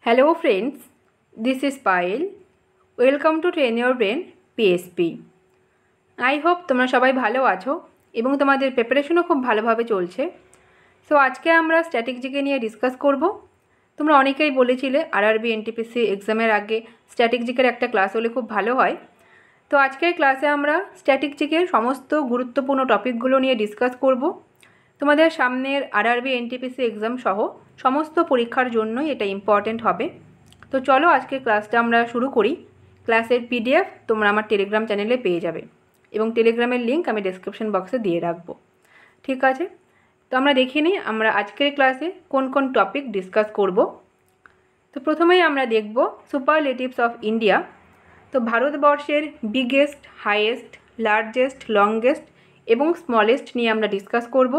Hello friends, this is Payal. Welcome to Train Your Brain PSP. I hope তোমরা সবাই ভালো আছো এবং তোমাদের প্রিপারেশনও খুব ভালোভাবে চলছে। সো আজকে আমরা স্ট্যাটিক জিকে নিয়ে ডিসকাস করব। তোমরা অনেকেই বলেছিলে আরআরবি এনটিপিসি এক্সামের আগে স্ট্যাটিক জিকের একটা ক্লাস হলে খুব ভালো হয়। তো আজকের ক্লাসে আমরা স্ট্যাটিক জিকের সমস্ত গুরুত্বপূর্ণ টপিকগুলো নিয়ে ডিসকাস করব। তোমাদের সামনের আরআরবি এনটিপিসি এক্সাম সহ সমস্ত পরীক্ষার জন্যই এটা ইম্পর্টেন্ট হবে। তো চলো আজকে ক্লাসটা আমরা শুরু করি। ক্লাসের পিডিএফ তোমরা আমার টেলিগ্রাম চ্যানেলে পেয়ে যাবে এবং টেলিগ্রামের লিঙ্ক আমি ডেসক্রিপশন বক্সে দিয়ে রাখবো। ঠিক আছে, তো আমরা দেখে নিই আমরা আজকের ক্লাসে কোন কোন টপিক ডিসকাস করব। তো প্রথমেই আমরা দেখব সুপারলেটিভস অফ ইন্ডিয়া। তো ভারতবর্ষের বিগেস্ট, হাইয়েস্ট, লার্জেস্ট, লংগেস্ট এবং স্মলেস্ট নিয়ে আমরা ডিসকাস করব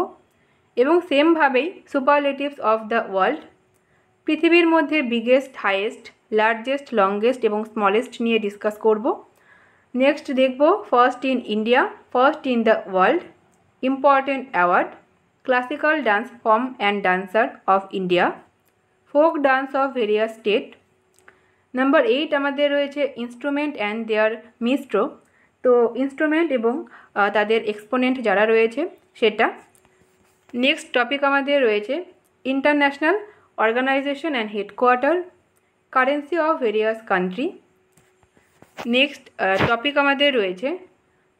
এবং সেমভাবেই সুপারলেটিভস অফ দ্য ওয়ার্ল্ড, পৃথিবীর মধ্যে বিগেস্ট, হাইয়েস্ট, লার্জেস্ট, লংগেস্ট এবং স্মলেস্ট নিয়ে ডিসকাস করব। নেক্সট দেখব first in India, first in the world, important award, classical dance form and dancer of India, folk dance of various state. Number 8 আমাদের রয়েছে instrument and দেয়ার মিস্ট্রো। তো instrument এবং তাদের exponent যারা রয়েছে সেটা। নেক্সট টপিক আমাদের রয়েছে international organization and headquarter, currency of various country. Next topic আমাদের রয়েছে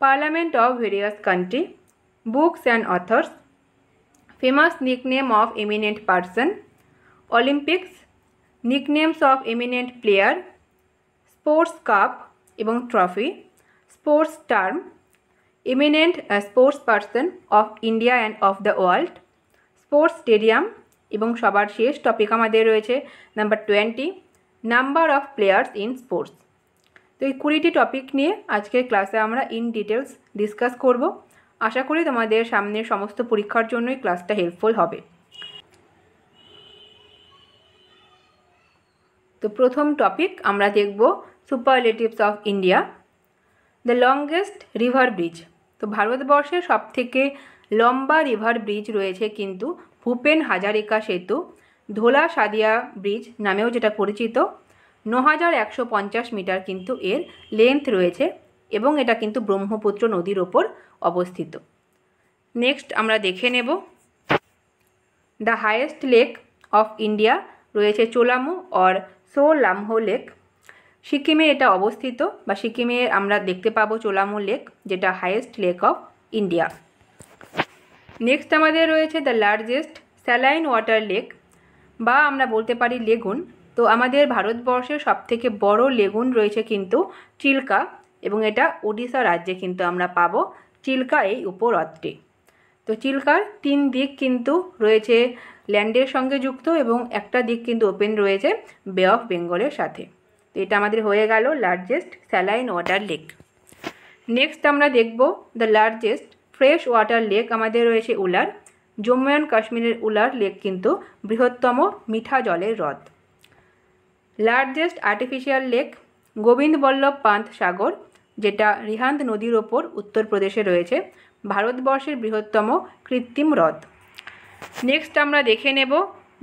parliament of various country, books and authors, famous nickname of eminent person, Olympics, nicknames of eminent player, sports cup এবং trophy, sports term, eminent sports person of India and of the world, sports stadium এবং সবার শেষ topic আমাদের রয়েছে number 20, number of players in sports. তো এই 20টি topic নিয়ে আজকের ক্লাসে আমরা ইন ডিটেলস ডিসকাস করব। আশা করি তোমাদের সামনের সমস্ত পরীক্ষার জন্যই ক্লাসটা হেল্পফুল হবে। তো প্রথম টপিক আমরা দেখব সুপারলেটিভস of India. The longest river bridge. তো ভারতবর্ষের সবথেকে লম্বা রিভার ব্রিজ রয়েছে কিন্তু ভূপেন হাজারিকা সেতু, ধোলা সাদিয়া ব্রিজ নামেও যেটা পরিচিত। 9150 মিটার কিন্তু এর লেন্থ রয়েছে এবং এটা কিন্তু ব্রহ্মপুত্র নদীর ওপর অবস্থিত। নেক্সট আমরা দেখে নেব the highest lake of India রয়েছে চোলামু অর সোলামহো লেক। সিকিমে এটা অবস্থিত বা সিকিমে আমরা দেখতে পাবো চোলামু লেক, যেটা highest lake of India. Next আমাদের রয়েছে the largest saline water lake বা আমরা বলতে পারি লেগুন। তো আমাদের ভারতবর্ষের সবথেকে বড় লেগুন রয়েছে কিন্তু চিল্কা এবং এটা ওড়িশা রাজ্যে কিন্তু আমরা পাবো চিল্কা এই উপহ্রদটি। তো চিল্কার 3 দিক কিন্তু রয়েছে ল্যান্ডের সঙ্গে যুক্ত এবং একটা দিক কিন্তু ওপেন রয়েছে বে অফ বেঙ্গলের সাথে। তো এটা আমাদের হয়ে গেল largest saline water lake. Next আমরা দেখব the largest fresh water lake আমাদের রয়েছে উলার। জম্মু অ্যান্ড কাশ্মীরের উলার লেক কিন্তু বৃহত্তম মিঠা জলের হ্রদ। Largest artificial lake Govind Ballabh Pant Sagar, যেটা রিহান্দ নদীর ওপর উত্তরপ্রদেশে রয়েছে, ভারতবর্ষের বৃহত্তম কৃত্রিম হ্রদ। নেক্সট আমরা দেখে নেব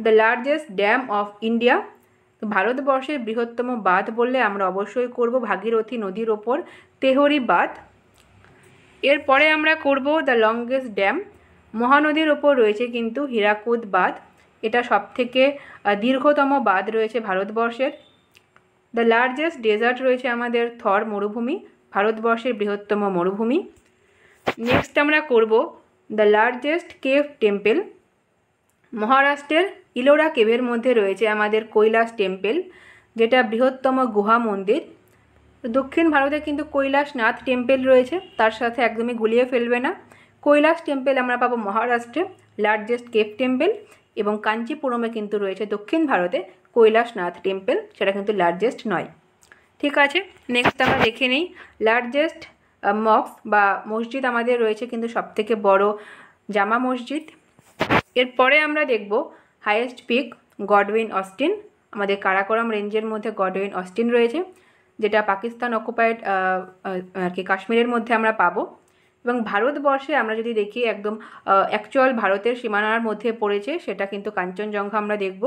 the largest dam of India. ভারতবর্ষের বৃহত্তম বাঁধ বললে আমরা অবশ্যই করব ভাগীরথী নদীর ওপর তেহরি বাঁধ। এরপরে আমরা করব দ্য লংগেস্ট ড্যাম, মহানদীর ওপর রয়েছে কিন্তু হীরাকুদ বাঁধ, এটা সবথেকে দীর্ঘতম বাঁধ রয়েছে ভারতবর্ষের। দ্য লার্জেস্ট ডেজার্ট রয়েছে আমাদের থর মরুভূমি, ভারতবর্ষের বৃহত্তম মরুভূমি। নেক্সট আমরা করব দ্য লার্জেস্ট কেভ টেম্পল। মহারাষ্ট্রের ইলোরা কেভের মধ্যে রয়েছে আমাদের কৈলাস টেম্পল, যেটা বৃহত্তম গুহা মন্দির। দক্ষিণ ভারতে কিন্তু কৈলাসনাথ টেম্পল রয়েছে, তার সাথে একদমই গুলিয়ে ফেলবে না। কৈলাস টেম্পল আমরা পাবো মহারাষ্ট্রে, লার্জেস্ট কেভ টেম্পল, এবং কাঞ্চিপুরমে কিন্তু রয়েছে দক্ষিণ ভারতে কৈলাসনাথ টেম্পল, সেটা কিন্তু লার্জেস্ট নয়। ঠিক আছে, নেক্সট আমরা দেখে নিই লার্জেস্ট মস্ক বা মসজিদ আমাদের রয়েছে কিন্তু সবথেকে বড় জামা মসজিদ। এরপরে আমরা দেখব হাইয়েস্ট পিক গডউইন অস্টিন। আমাদের কারাকোরাম রেঞ্জের মধ্যে গডউইন অস্টিন রয়েছে, যেটা পাকিস্তান অকুপাইড আর কি কাশ্মীরের মধ্যে আমরা পাবো। এবং ভারতবর্ষে আমরা যদি দেখি একদম অ্যাকচুয়াল ভারতের সীমানার মধ্যে পড়েছে, সেটা কিন্তু কাঞ্চনজঙ্ঘা আমরা দেখব।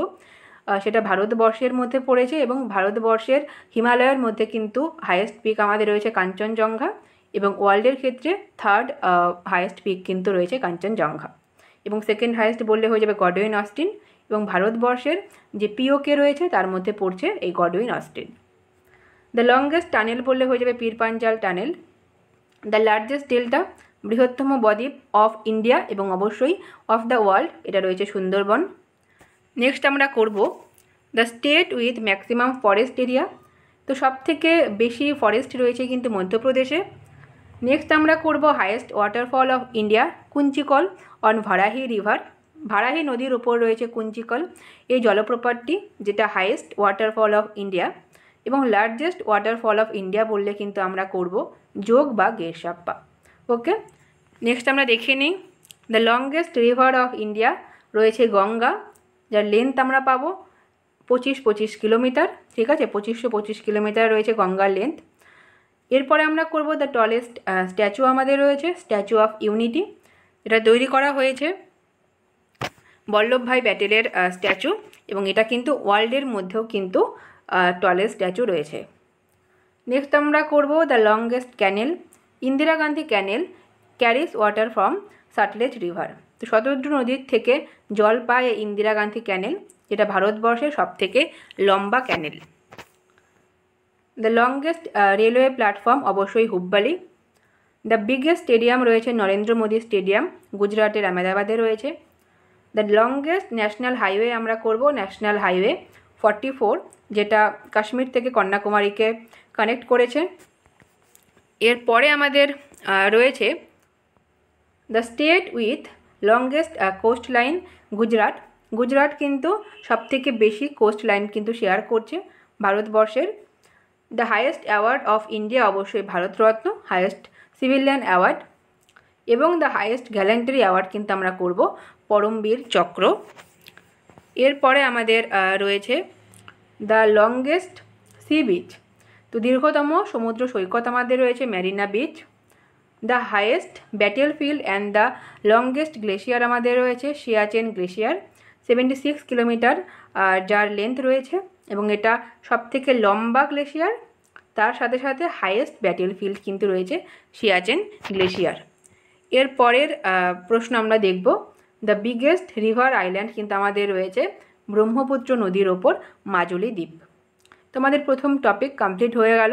সেটা ভারতবর্ষের মধ্যে পড়েছে এবং ভারতবর্ষের হিমালয়ের মধ্যে কিন্তু হাইয়েস্ট পিক আমাদের রয়েছে কাঞ্চনজঙ্ঘা এবং ওয়ার্ল্ডের ক্ষেত্রে থার্ড হাইয়েস্ট পিক কিন্তু রয়েছে কাঞ্চনজঙ্ঘা এবং সেকেন্ড হাইয়েস্ট বললে হয়ে যাবে গডওয়িন অস্টিন এবং ভারতবর্ষের যে পিওকে রয়েছে তার মধ্যে পড়ছে এই গডওয়িন অস্টিন। দ্য লংগেস্ট টানেল বললে হয়ে যাবে পীর Panjal tunnel. The largest delta, বৃহত্তম বদ্বীপ অফ ইন্ডিয়া এবং অবশ্যই অফ দ্য ওয়ার্ল্ড, এটা রয়েছে সুন্দরবন। নেক্সট আমরা করব the state with maximum forest area. তো সব থেকে বেশি ফরেস্ট রয়েছে কিন্তু মধ্যপ্রদেশে। নেক্সট আমরা করব highest waterfall of India Kunchikal on Varahi river. Varahi নদীর ওপর রয়েছে কুঞ্চিকল এই জলপ্রপাতটি, যেটা হাইয়েস্ট ওয়াটারফল অফ ইন্ডিয়া। এবং লার্জেস্ট ওয়াটারফল অফ ইন্ডিয়া বললে কিন্তু আমরা করব যোগ বা গেরসাপ্পা। ওকে, নেক্সট আমরা দেখে নিই the longest river of India রয়েছে গঙ্গা, যার লেন্থ আমরা পাবো 25 কিলোমিটার। ঠিক আছে, 2525 কিলোমিটার রয়েছে গঙ্গার লেন্থ। এরপরে আমরা করব দ্য টলেস্ট স্ট্যাচু আমাদের রয়েছে স্ট্যাচু অফ ইউনিটি। এটা তৈরি করা হয়েছে বল্লভভাই প্যাটেলের স্ট্যাচু এবং এটা কিন্তু ওয়ার্ল্ডের মধ্যেও কিন্তু টলেস্ট স্ট্যাচু রয়েছে। নেক্সট আমরা করব the longest canal, Indira Gandhi canal carries water from Sutlej river. তো শতদ্রু নদীর থেকে জল পায় ইন্দিরা গান্ধী ক্যানেল, যেটা ভারতবর্ষের সবথেকে লম্বা ক্যানেল। দ্য লংগেস্ট রেলওয়ে প্ল্যাটফর্ম অবশ্যই হুব্বালি। দ্য বিগেস্ট স্টেডিয়াম রয়েছে নরেন্দ্র মোদী স্টেডিয়াম, গুজরাটের আহমেদাবাদে রয়েছে। দ্য লংগেস্ট ন্যাশনাল হাইওয়ে আমরা করব ন্যাশনাল হাইওয়ে 44, যেটা কাশ্মীর থেকে কন্যাকুমারীকে কানেক্ট করেছে। এরপরে আমাদের রয়েছে the state with longest coast line Gujarat. Gujarat কিন্তু সবথেকে বেশি কোস্ট লাইন কিন্তু শেয়ার করছে ভারতবর্ষের। The highest award of India অবশ্যই ভারতরত্ন, হাইয়েস্ট সিভিলিয়ান অ্যাওয়ার্ড। এবং দ্য হাইয়েস্ট গ্যালেন্টারি অ্যাওয়ার্ড কিন্তু আমরা করব পরমবীর চক্র। এরপরে আমাদের রয়েছে দ্য লংগেস্ট সি বিচ। তো দীর্ঘতম সমুদ্র সৈকত আমাদের রয়েছে Marina beach. The highest battle field and the longest glacier আমাদের রয়েছে সিয়াচেন গ্লেশিয়ার, 76 কিলোমিটার যার লেন্থ রয়েছে এবং এটা সবথেকে লম্বা গ্লেশিয়ার। তার সাথে সাথে হাইয়েস্ট ব্যাটেল ফিল্ড কিন্তু রয়েছে সিয়াচেন গ্লেশিয়ার। এরপরের প্রশ্ন আমরা দেখব দ্য বিগেস্ট রিভার আইল্যান্ড কিন্তু আমাদের রয়েছে ব্রহ্মপুত্র নদীর ওপর মাজুলি দ্বীপ। তো আমাদের প্রথম টপিক কমপ্লিট হয়ে গেল।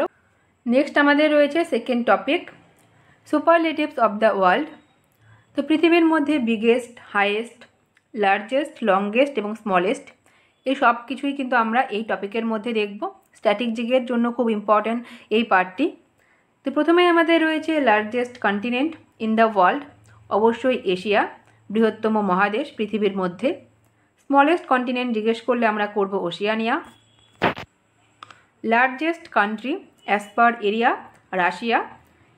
নেক্সট আমাদের রয়েছে second topic সুপারলেটিভস of the world. তো পৃথিবীর মধ্যে বিগেস্ট, হাইয়েস্ট, লার্জেস্ট, লংগেস্ট এবং স্মলেস্ট এই সব কিছুই কিন্তু আমরা এই টপিকের মধ্যে দেখব। স্ট্যাটিক জিকের জন্য খুব ইম্পর্ট্যান্ট এই পার্টটি। তো প্রথমে আমাদের রয়েছে largest continent in the world, অবশ্যই এশিয়া, বৃহত্তম মহাদেশ পৃথিবীর মধ্যে। স্মলেস্ট কন্টিনেন্ট জিজ্ঞেস করলে আমরা করব Oceania. Largest country as per area Russia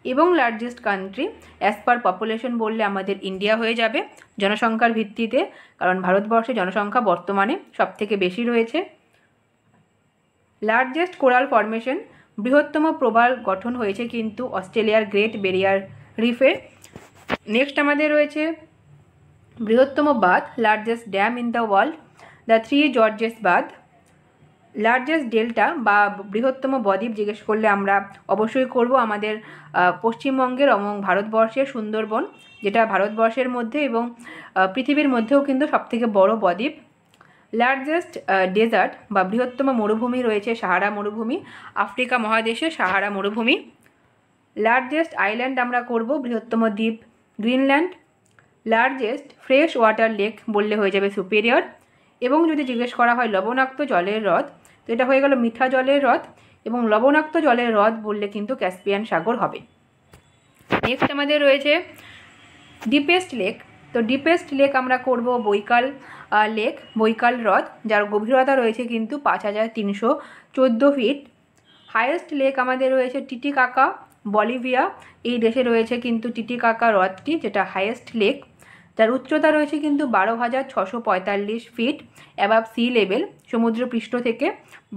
এবং largest country as per population বললে আমাদের ইন্ডিয়া হয়ে যাবে জনসংখ্যার ভিত্তিতে, কারণ ভারতবর্ষে জনসংখ্যা বর্তমানে সবথেকে বেশি রয়েছে। লার্জেস্ট কোরাল ফরমেশন, বৃহত্তম প্রবাল গঠন হয়েছে কিন্তু অস্ট্রেলিয়ার গ্রেট ব্যারিয়ার রিফে। নেক্সট আমাদের রয়েছে বৃহত্তম বাঁধ, largest dam in the world, the Three Gorges বাঁধ। লার্জেস্ট ডেল্টা বা বৃহত্তম বদ্বীপ জিজ্ঞেস করলে আমরা অবশ্যই করব আমাদের পশ্চিমবঙ্গের এবং ভারতবর্ষের সুন্দরবন, যেটা ভারতবর্ষের মধ্যে এবং পৃথিবীর মধ্যেও কিন্তু সবথেকে বড় বদ্বীপ। লার্জেস্ট ডেজার্ট বা বৃহত্তম মরুভূমি রয়েছে সাহারা মরুভূমি, আফ্রিকা মহাদেশে সাহারা মরুভূমি। লার্জেস্ট আইল্যান্ড আমরা করব বৃহত্তম দ্বীপ Greenland. Largest fresh water lake বললে হয়ে যাবে সুপিরিয়র। এবং যদি জিজ্ঞেস করা হয় লবণাক্ত জলের হ্রদ, তো এটা হয়ে গেল মিঠা জলের হ্রদ, এবং লবণাক্ত জলের হ্রদ বললে কিন্তু ক্যাসপিয়ান সাগর হবে। নেক্সট আমাদের রয়েছে ডিপেস্ট লেক। তো ডিপেস্ট লেক আমরা করব বৈকাল লেক, বৈকাল হ্রদ, যার গভীরতা রয়েছে কিন্তু 5314 ফিট। হাইয়েস্ট লেক আমাদের রয়েছে টিটিকাকা, বলিভিয়া এই দেশে রয়েছে কিন্তু টিটিকাকা হ্রদটি, যেটা হাইয়েস্ট লেক, যার উচ্চতা রয়েছে কিন্তু 12,645 ফিট অ্যাবাভ সি লেভেল, সমুদ্রপৃষ্ঠ থেকে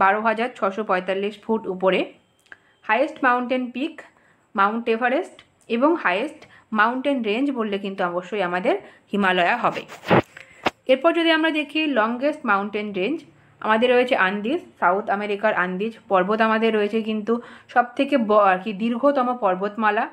12,645 ফুট উপরে। Highest mountain peak Mount Everest এবং হাইয়েস্ট মাউন্টেন রেঞ্জ বললে কিন্তু অবশ্যই আমাদের হিমালয়া হবে। এরপর যদি আমরা দেখি লংগেস্ট মাউন্টেন রেঞ্জ, আমাদের রয়েছে আন্দিজ, সাউথ আমেরিকার আন্দিজ পর্বত আমাদের রয়েছে কিন্তু সবথেকে আর কি দীর্ঘতম পর্বতমালা।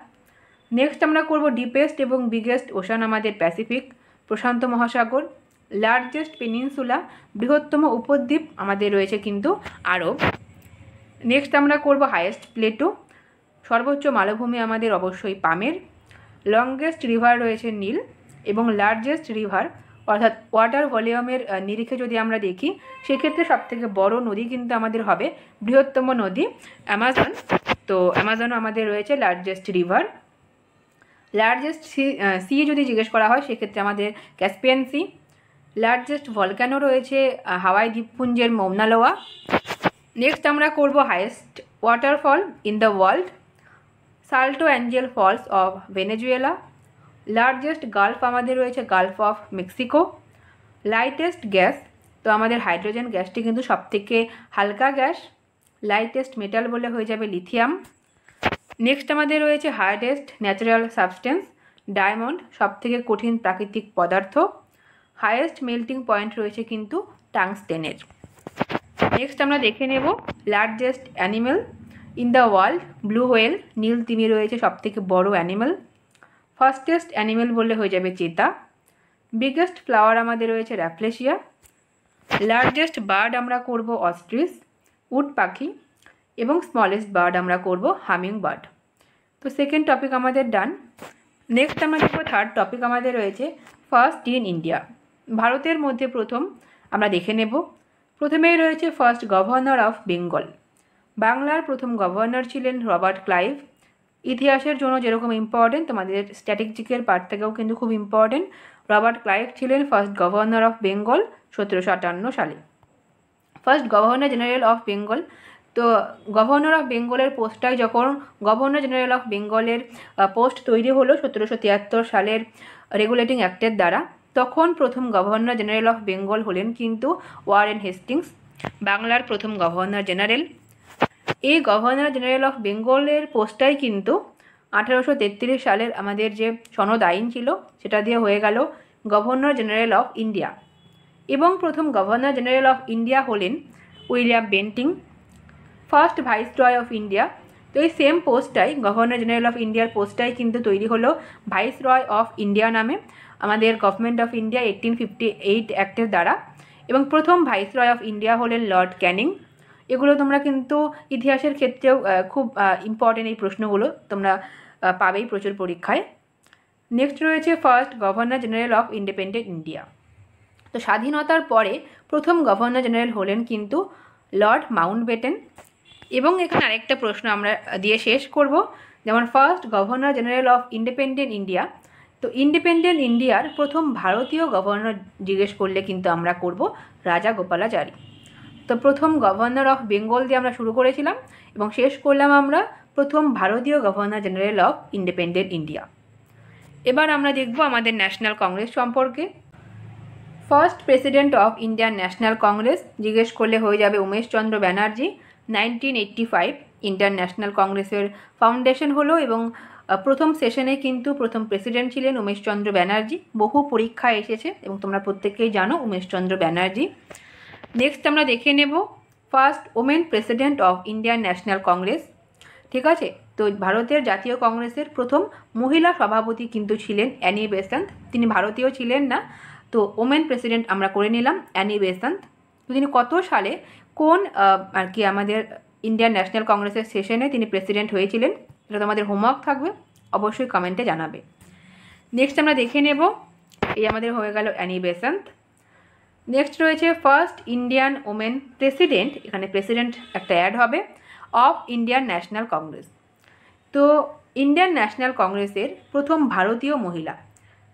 নেক্সট আমরা করব ডিপেস্ট এবং বিগেস্ট ওশান আমাদের প্যাসিফিক, প্রশান্ত মহাসাগর। লার্জেস্ট পেনিনসুলা, বৃহত্তম উপদ্বীপ আমাদের রয়েছে কিন্তু আরব। নেক্সট আমরা করব হাইয়েস্ট প্লেটো, সর্বোচ্চ মালভূমি আমাদের অবশ্যই পামের। লংগেস্ট রিভার রয়েছে নীল, এবং লার্জেস্ট রিভার অর্থাৎ ওয়াটার ভলিউমের নিরিখে যদি আমরা দেখি সেক্ষেত্রে সবথেকে বড় নদী কিন্তু আমাদের হবে বৃহত্তম নদী অ্যামাজন। তো অ্যামাজনও আমাদের রয়েছে লার্জেস্ট রিভার। লার্জেস্ট সি যদি জিজ্ঞেস করা হয় সেক্ষেত্রে আমাদের ক্যাসপিয়ান সি। লার্জেস্ট ভলক্যানো রয়েছে হাওয়াই দ্বীপপুঞ্জের মৌনা লোয়া। নেক্সট আমরা করব highest waterfall in the world, Salto Angel Falls of Venezuela. Largest gulf আমাদের রয়েছে gulf of Mexico. Lightest gas, তো আমাদের হাইড্রোজেন গ্যাসটি কিন্তু সবথেকে হালকা গ্যাস। লাইটেস্ট মেটাল বলে হয়ে যাবে লিথিয়াম। নেক্সট আমাদের রয়েছে হার্ডেস্ট ন্যাচারাল সাবস্টেন্স, ডায়মন্ড, সবথেকে কঠিন প্রাকৃতিক পদার্থ। হাইয়েস্ট মেল্টিং পয়েন্ট রয়েছে কিন্তু টাংস্টেনের। নেক্সট আমরা দেখে নেব largest animal in the world, blue whale, নীল তিমি রয়েছে সবথেকে বড় অ্যানিমেল। ফার্স্টেস্ট অ্যানিমেল বললে হয়ে যাবে চিতা। বিগেস্ট ফ্লাওয়ার আমাদের রয়েছে র্যাফলেশিয়া। লার্জেস্ট বার্ড আমরা করব অস্ট্রিচ, উট পাখি, এবং স্মলেস্ট বার্ড আমরা করব হামিং বার্ড। তো সেকেন্ড টপিক আমাদের ডান। নেক্সট আমরা দেখব থার্ড টপিক আমাদের রয়েছে ফার্স্ট ইন ইন্ডিয়া, ভারতের মধ্যে প্রথম আমরা দেখে নেব। প্রথমেই রয়েছে ফার্স্ট গভর্নর অফ বেঙ্গল, বাংলার প্রথম গভর্নর ছিলেন রবার্ট ক্লাইভ। ইতিহাসের জন্য যেরকম ইম্পর্টেন্ট তোমাদের স্ট্যাটিস্টিকের পার্ট থেকেও কিন্তু খুব ইম্পর্টেন্ট। রবার্ট ক্লাইভ ছিলেন ফার্স্ট গভর্নর অফ বেঙ্গল 1758 সালে। First governor general of Bengal, তো গভর্নর অফ বেঙ্গলের পোস্টটাই যখন গভর্নর জেনারেল অফ বেঙ্গলের পোস্ট তৈরি হলো 1773 সালের রেগুলেটিং অ্যাক্টের দ্বারা, তখন প্রথম গভর্নর জেনারেল অফ বেঙ্গল হলেন কিন্তু ওয়ারেন হেস্টিংস, বাংলার প্রথম গভর্নর জেনারেল। এই গভর্নর জেনারেল অফ বেঙ্গলের পোস্টটাই কিন্তু 1833 সালের আমাদের যে সনদ আইন ছিল সেটা দিয়ে হয়ে গেল গভর্নর জেনারেল অফ ইন্ডিয়া। এবং প্রথম গভর্নর জেনারেল অফ ইন্ডিয়া হলেন William Bentinck. First viceroy of India, তো এই সেম পোস্টটাই গভর্নর জেনারেল অফ ইন্ডিয়ার পোস্টটাই কিন্তু তৈরি হলো ভাইসরয় অফ ইন্ডিয়া নামে আমাদের গভর্নমেন্ট অফ ইন্ডিয়া 1858 অ্যাক্টের দ্বারা। এবং প্রথম ভাইসরয় অফ ইন্ডিয়া হলেন লর্ড ক্যানিং। এগুলো তোমরা কিন্তু ইতিহাসের ক্ষেত্রেও খুব ইম্পর্টেন্ট, এই প্রশ্নগুলো তোমরা পাবেই প্রচুর পরীক্ষায়। নেক্সট রয়েছে first governor general of independent India, তো স্বাধীনতার পরে প্রথম গভর্নর জেনারেল হলেন কিন্তু লর্ড মাউন্টব্যাটেন। এবং এখানে আরেকটা প্রশ্ন আমরা দিয়ে শেষ করব, যেমন first governor general of independent India, তো ইন্ডিপেন্ডেন্ট ইন্ডিয়ার প্রথম ভারতীয় গভর্নর জিজ্ঞেস করলে কিন্তু আমরা করব রাজা গোপালাচারী। তো প্রথম গভর্নর অফ বেঙ্গল দিয়ে আমরা শুরু করেছিলাম এবং শেষ করলাম আমরা প্রথম ভারতীয় governor general of independent India. এবার আমরা দেখব আমাদের ন্যাশনাল কংগ্রেস সম্পর্কে। First president of Indian national Congress জিজ্ঞেস করলে হয়ে যাবে উমেশচন্দ্র ব্যানার্জি। 1985 ইন্ডিয়ান ন্যাশনাল কংগ্রেসের ফাউন্ডেশন হলো এবং প্রথম সেশনে কিন্তু প্রথম প্রেসিডেন্ট ছিলেন উমেশচন্দ্র ব্যানার্জি। বহু পরীক্ষা এসেছে এবং তোমরা প্রত্যেকেই জানো উমেশচন্দ্র ব্যানার্জি। নেক্সট আমরা দেখে নেব first women president of Indian national Congress, ঠিক আছে। তো ভারতের জাতীয় কংগ্রেসের প্রথম মহিলা সভাপতি কিন্তু ছিলেন অ্যানি বেসান্ত, তিনি ভারতীয় ছিলেন না। তো ওমেন প্রেসিডেন্ট আমরা করে নিলাম অ্যানি বেসান্ত। তো তিনি কত সালে কোন আর কি আমাদের ইন্ডিয়ান ন্যাশনাল কংগ্রেসের সেশনে তিনি প্রেসিডেন্ট হয়েছিলেন, এটা তোমাদের হোমওয়ার্ক থাকবে, অবশ্যই কমেন্টে জানাবে। নেক্সট আমরা দেখে নেব, এই আমাদের হয়ে গেল অ্যানি বেসান্ত। নেক্সট রয়েছে ফার্স্ট ইন্ডিয়ান ওমেন প্রেসিডেন্ট, এখানে প্রেসিডেন্ট একটা অ্যাড হবে, অফ ইন্ডিয়ান ন্যাশনাল কংগ্রেস। তো ইন্ডিয়ান ন্যাশনাল কংগ্রেসের প্রথম ভারতীয় মহিলা,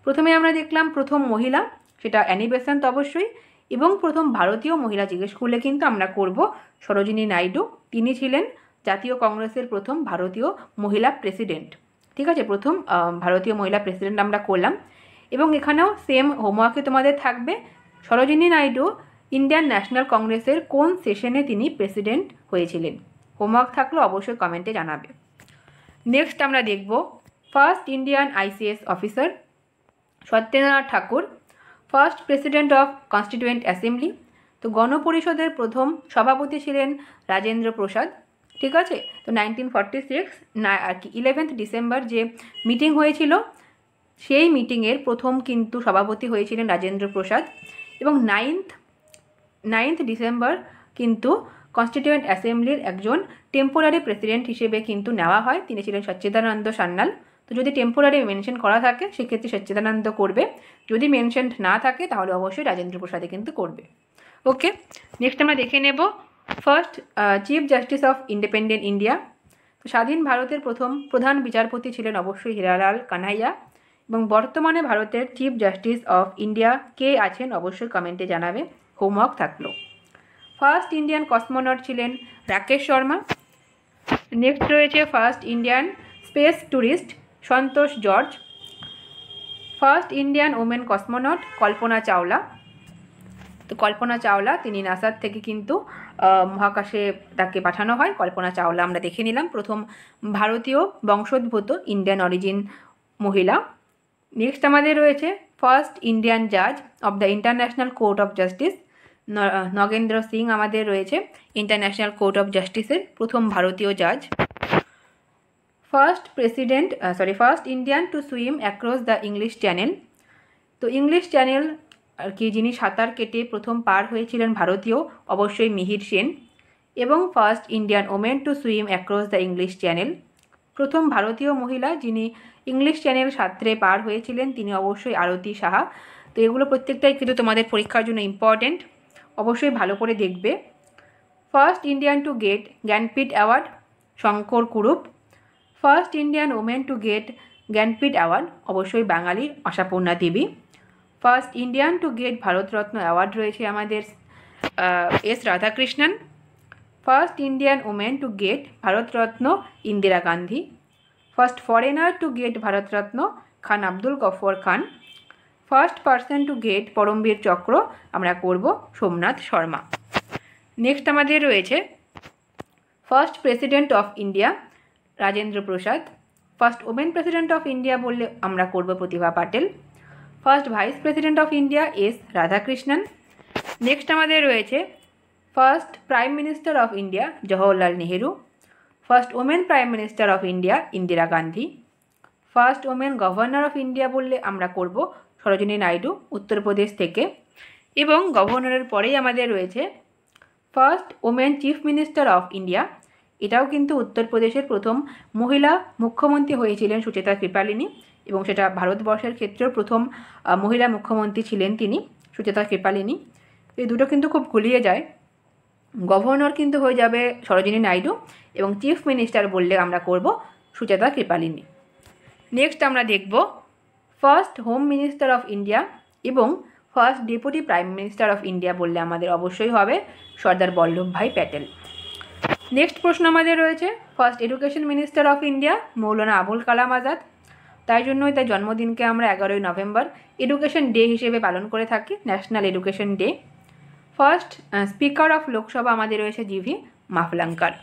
প্রথমে আমরা দেখলাম প্রথম মহিলা সেটা অ্যানি বেসান্ত অবশ্যই, এবং প্রথম ভারতীয় মহিলা জিজ্ঞেস করলে কিন্তু আমরা করব সরোজিনী নাইডু, তিনি ছিলেন জাতীয় কংগ্রেসের প্রথম ভারতীয় মহিলা প্রেসিডেন্ট, ঠিক আছে। প্রথম ভারতীয় মহিলা প্রেসিডেন্ট আমরা করলাম। এবং এখানেও সেম হোমওয়ার্কে তোমাদের থাকবে সরোজিনী নাইডু ইন্ডিয়ান ন্যাশনাল কংগ্রেসের কোন সেশনে তিনি প্রেসিডেন্ট হয়েছিলেন, হোমওয়ার্ক থাকলে অবশ্যই কমেন্টে জানাবে। নেক্সট আমরা দেখব first Indian ICS officer Satyendranath Thakur, first president of constituent assembly. তো তো গণপরিষদের প্রথম সভাপতি ছিলেন রাজেন্দ্র প্রসাদ, ঠিক আছে। তো 1946 আর কি 11 ডিসেম্বর যে মিটিং হয়েছিল সেই মিটিংয়ের প্রথম কিন্তু সভাপতি হয়েছিলেন রাজেন্দ্র প্রসাদ, এবং 9th ডিসেম্বর কিন্তু কনস্টিটিউয়েন্ট অ্যাসেম্বলির একজন টেম্পোরারি প্রেসিডেন্ট হিসেবে কিন্তু নেওয়া হয়, তিনি ছিলেন সচ্চিদানন্দ সান্যাল। তো যদি টেম্পোরারি মেনশন করা থাকে সেক্ষেত্রে সচ্চিদানন্দ করবে, যদি মেনশন না থাকে তাহলে অবশ্যই রাজেন্দ্র প্রসাদে কিন্তু করবে। ওকে, নেক্সট আমরা দেখে নেব first chief justice of independent India. তো স্বাধীন ভারতের প্রথম প্রধান বিচারপতি ছিলেন অবশ্যই হীরালাল কানহাইয়া, এবং বর্তমানে ভারতের চিফ জাস্টিস অফ ইন্ডিয়া কে আছেন অবশ্যই কমেন্টে জানাবে, হোমওয়ার্ক থাকলো। ফার্স্ট ইন্ডিয়ান কসমোনট ছিলেন রাকেশ শর্মা। নেক্সট রয়েছে first Indian space tourist Santosh George. First Indian women cosmonaut Kalpana Chawla. তো কল্পনা চাওলা তিনি নাসার থেকে কিন্তু মহাকাশে তাকে পাঠানো হয়, কল্পনা চাওলা আমরা দেখে নিলাম, প্রথম ভারতীয় বংশোদ্ভূত ইন্ডিয়ান অরিজিন মহিলা। নেক্সট আমাদের রয়েছে ফার্স্ট ইন্ডিয়ান জাজ of the international court of justice Nagendra Singh আমাদের রয়েছে ইন্টারন্যাশনাল কোর্ট অফ জাস্টিসের প্রথম ভারতীয় জাজ। First Indian to swim across the English channel. তো ইংলিশ চ্যানেল আর কি যিনি সাঁতার কেটে প্রথম পার হয়েছিলেন ভারতীয় অবশ্যই মিহির সেন। এবং first Indian women to swim across the English channel, প্রথম ভারতীয় মহিলা যিনি ইংলিশ চ্যানেল সাঁতরে পার হয়েছিলেন তিনি অবশ্যই আরতি সাহা। তো এগুলো প্রত্যেকটাই কিন্তু তোমাদের পরীক্ষার জন্য ইম্পর্টেন্ট, অবশ্যই ভালো করে দেখবে। First Indian to get Jnanpith award Shankar Kurup. First Indian women to get Jnanpith award অবশ্যই বাঙালির Ashapurna Devi. First Indian to get Bharat Ratna award রয়েছে আমাদের S Radhakrishnan. First Indian women to get Bharat Ratna Indira Gandhi. First foreigner to get Bharat Ratna Khan Abdul Ghaffar Khan. First person to get Param Vir Chakra আমরা করব সোমনাথ শর্মা। নেক্সট আমাদের রয়েছে first president of India Rajendra Prasad. First women president of India বললে আমরা করব Pratibha Patil. First vice president of India S Radhakrishnan. Next আমাদের রয়েছে first prime minister of India Jawaharlal Nehru. First women prime minister of India Indira Gandhi. First women governor of India বললে আমরা করব সরোজিনী নাইডু উত্তরপ্রদেশ থেকে। এবং গভর্নরের পরেই আমাদের রয়েছে first women chief minister of India, এটাও কিন্তু উত্তরপ্রদেশের প্রথম মহিলা মুখ্যমন্ত্রী হয়েছিলেন সুচেতা কৃপালিনী, এবং সেটা ভারতবর্ষের ক্ষেত্রেও প্রথম মহিলা মুখ্যমন্ত্রী ছিলেন তিনি সুচেতা কৃপালিনী। এই দুটো কিন্তু খুব গুলিয়ে যায়, গভর্নর কিন্তু হয়ে যাবে সরোজিনী নাইডু এবং চিফ মিনিস্টার বললে আমরা করব সুচেতা কৃপালিনী। নেক্সট আমরা দেখব first home minister of India এবং first deputy prime minister of India বললে আমাদের অবশ্যই হবে সর্দার বল্লভভাই প্যাটেল। নেক্সট প্রশ্ন আমাদের রয়েছে first education minister of India Maulana Abul Kalam Azad. তাই জন্যই তার জন্মদিনকে আমরা 11ই নভেম্বর এডুকেশন ডে হিসেবে পালন করে থাকি, national education day. First speaker of Lok Sabha আমাদের রয়েছে GV Mavalankar.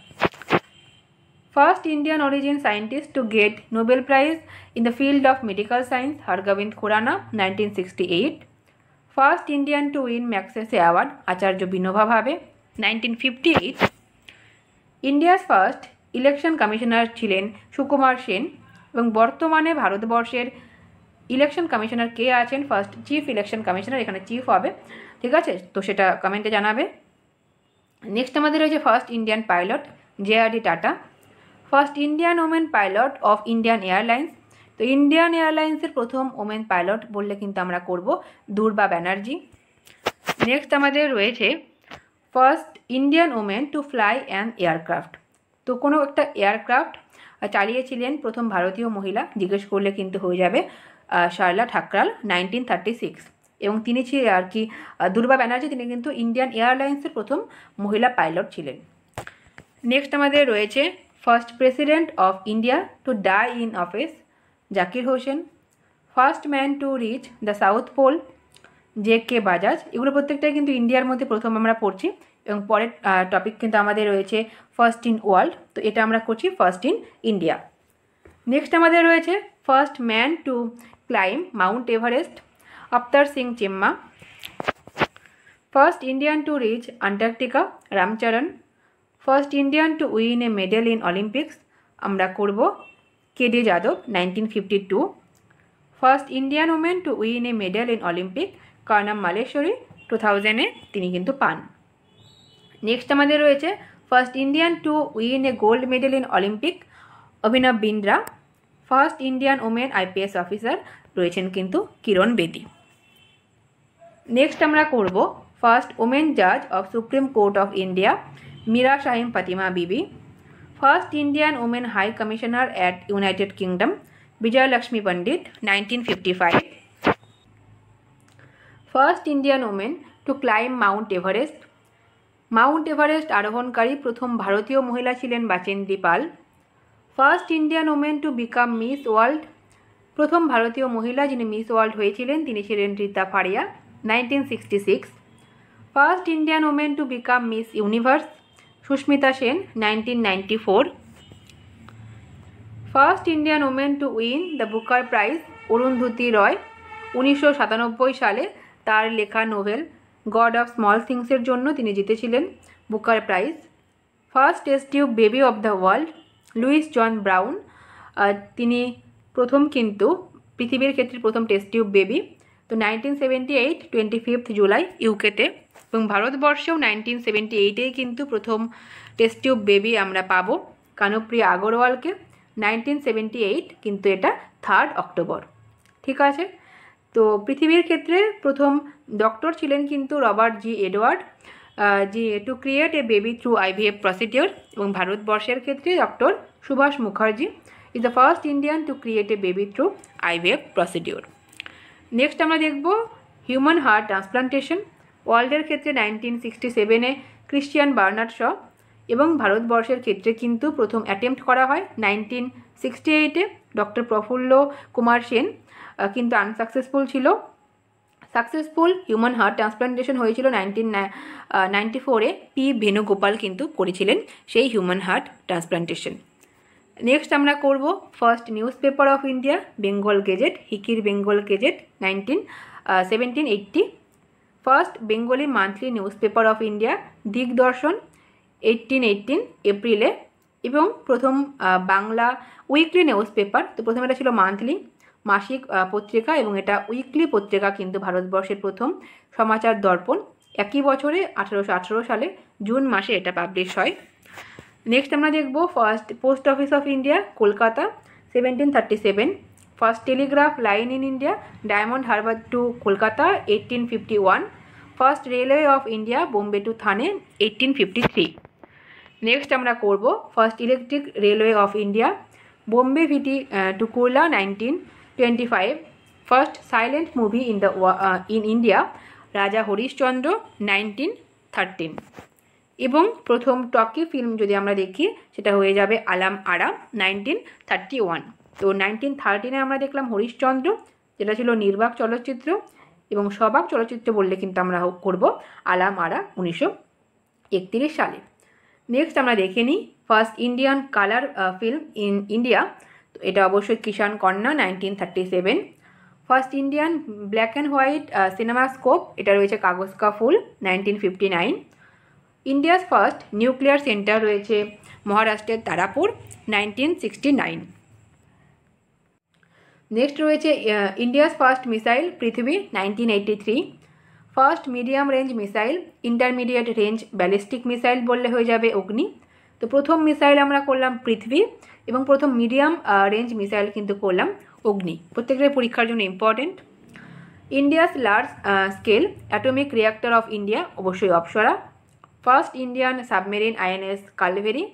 First Indian origin scientist to get Nobel prize in the field of medical science Har Gobind Khorana 1968। First Indian to win Magsaysay award Acharya Vinoba Bhave 1958। India's first election commissioner ছিলেন সুকুমার সেন, এবং বর্তমানে ভারতবর্ষের election commissioner কে আছেন first chief election commissioner, এখানে chief হবে, ঠিক আছে, তো সেটা কমেন্টে জানাবে। নেক্সট আমাদের রয়েছে first Indian pilot JRD tata. First Indian women pilot of Indian airlines. তো ইন্ডিয়ান এয়ারলাইন্সের প্রথম ওমেন পাইলট বললে কিন্তু আমরা করব দুর্বা ব্যানার্জি। নেক্সট আমাদের রয়েছে first Indian women to fly an aircraft. তো কোনো একটা এয়ারক্রাফট চালিয়েছিলেন প্রথম ভারতীয় মহিলা, জিজ্ঞেস করলে কিন্তু হয়ে যাবে শার্লা ঠাকরাল 1936, এবং তিনি ছিলেন আর কি দুর্বা ব্যানার্জি, তিনি কিন্তু ইন্ডিয়ান এয়ারলাইন্সের প্রথম মহিলা পাইলট ছিলেন। নেক্সট আমাদের রয়েছে first president of India to die in office Zakir Hussain. First man to reach the South Pole JK. Bajaj. এগুলো প্রত্যেকটাই কিন্তু ইন্ডিয়ার মধ্যে প্রথম আমরা পড়ছি, এবং পরের টপিক কিন্তু আমাদের রয়েছে ফার্স্ট ইন ওয়ার্ল্ড, তো এটা আমরা করছি ফার্স্ট ইন ইন্ডিয়া। নেক্সট আমাদের রয়েছে first man to climb Mount Everest Avtar Singh Cheema. First Indian to reach Antarctica, Ramcharan. First Indian to win a medal in Olympics, আমরা করব কেডি যাদব, 1952। First Indian women to win a medal in Olympic, Karnam Malleswari, 2000-এ তিনি কিন্তু পান। Next আমাদের রয়েছে first Indian to win a gold medal in Olympic, Abhinav Bindra. First Indian women IPS officer রয়েছেন কিন্তু কিরণ বেদি। নেক্সট আমরা করব ফার্স্ট ওমেন জাজ of supreme court of India, Meera Sahib Fathima Beevi. First Indian women high commissioner at United Kingdom, Vijayalakshmi Pandit, 1955। First Indian women to climb Mount Everest, Mount Everest আরোহণকারী প্রথম ভারতীয় মহিলা ছিলেন Bachendri Pal. First Indian women to become Miss World, প্রথম ভারতীয় মহিলা যিনি মিস ওয়ার্ল্ড হয়েছিলেন তিনি ছিলেন Reita Faria, 1966। First Indian women to become Miss Universe, Sushmita Sen, 1994। First Indian women to win the Booker prize, Arundhati Roy, 1997 সালে তার লেখা নোভেল গড অফ স্মল থিংসের জন্য তিনি জিতেছিলেন Booker prize. First test tube baby of the world, Louise John Brown, তিনি প্রথম কিন্তু পৃথিবীর ক্ষেত্রে প্রথম টেস্ট টিউব বেবি। তো 1978 25 জুলাই ইউকেতে, এবং ভারতবর্ষেও 1978-এই কিন্তু প্রথম টেস্ট টিউব বেবি আমরা পাবো কানুপ্রিয়া আগরওয়ালকে, 1978, কিন্তু এটা 3 অক্টোবর। ঠিক আছে, তো পৃথিবীর ক্ষেত্রে প্রথম ডক্টর ছিলেন কিন্তু Robert G Edward, to create a baby through IVF procedure, এবং ভারতবর্ষের ক্ষেত্রে doctor Subhash Mukherjee is the first Indian to create a baby through IVF procedure. Next আমরা দেখব হিউম্যান হার্ট ট্রান্সপ্লান্টেশন, ওয়ার্ল্ডের ক্ষেত্রে 1967-এ ক্রিশ্চিয়ান বার্নার্ড শ, এবং ভারতবর্ষের ক্ষেত্রে কিন্তু প্রথম অ্যাটেম্প্ট করা হয় 1968-এ ডক্টর প্রফুল্ল কুমার সেন, কিন্তু আনসাকসেসফুল ছিল। সাকসেসফুল হিউম্যান হার্ট ট্রান্সপ্লান্টেশন হয়েছিল 1994-এ, পি ভেনুগোপাল কিন্তু করেছিলেন সেই হিউম্যান হার্ট ট্রান্সপ্লান্টেশন। নেক্সট আমরা করব first newspaper of India, Bengal gazette, হিকির Bengal gazette, 1780। First Bengali monthly newspaper of India, Digdarshan, 1818 এপ্রিলে, এবং প্রথম বাংলা উইকলি নিউজ পেপার, তো প্রথমে এটা ছিল মান্থলি মাসিক পত্রিকা, এবং এটা উইকলি পত্রিকা কিন্তু ভারতবর্ষের প্রথম সমাচার দর্পণ, একই বছরে 1818 সালে জুন মাসে এটা পাবলিশ হয়। নেক্সট আমরা দেখব first post office of India, Kolkata, 1737। First telegraph line in India, Diamond Harbour to Kolkata, 1851। First railway of India, Bombay to Thane, 1853। Next আমরা করব first electric railway of India, Bombay VT to Kurla, 1925। First silent movie in India, Raja Harishchandra, 1913। এবং প্রথম talkie film যদি আমরা দেখি সেটা হয়ে যাবে আলাম আরা, 1931। তো 1913-এ আমরা দেখলাম হরিশচন্দ্র, যেটা ছিল নির্বাক চলচ্চিত্র, এবং সবাক চলচ্চিত্র বললে কিন্তু আমরা করব আলাম আরা, 1931 সালে। নেক্সট আমরা দেখে নিই first Indian colour film in India, তো এটা অবশ্যই কিষাণ কন্যা, 1937। First Indian black and white cinema scope, এটা রয়েছে কাগজ কা ফুল, 1959। ইন্ডিয়াস ফার্স্ট নিউক্লিয়ার সেন্টার রয়েছে মহারাষ্ট্রের তারাপুর, 1969। নেক্সট রয়েছে ইন্ডিয়াস ফার্স্ট মিসাইল পৃথিবী, 1983। First medium range missile, intermediate range ballistic missile বললে হয়ে যাবে অগ্নি। তো প্রথম মিসাইল আমরা করলাম পৃথিবী, এবং প্রথম মিডিয়াম রেঞ্জ মিসাইল কিন্তু করলাম অগ্নি, প্রত্যেকটাই পরীক্ষার জন্য important. India's large scale atomic reactor of India, অবশ্যই Apsara. First Indian submarine INS Kalvari.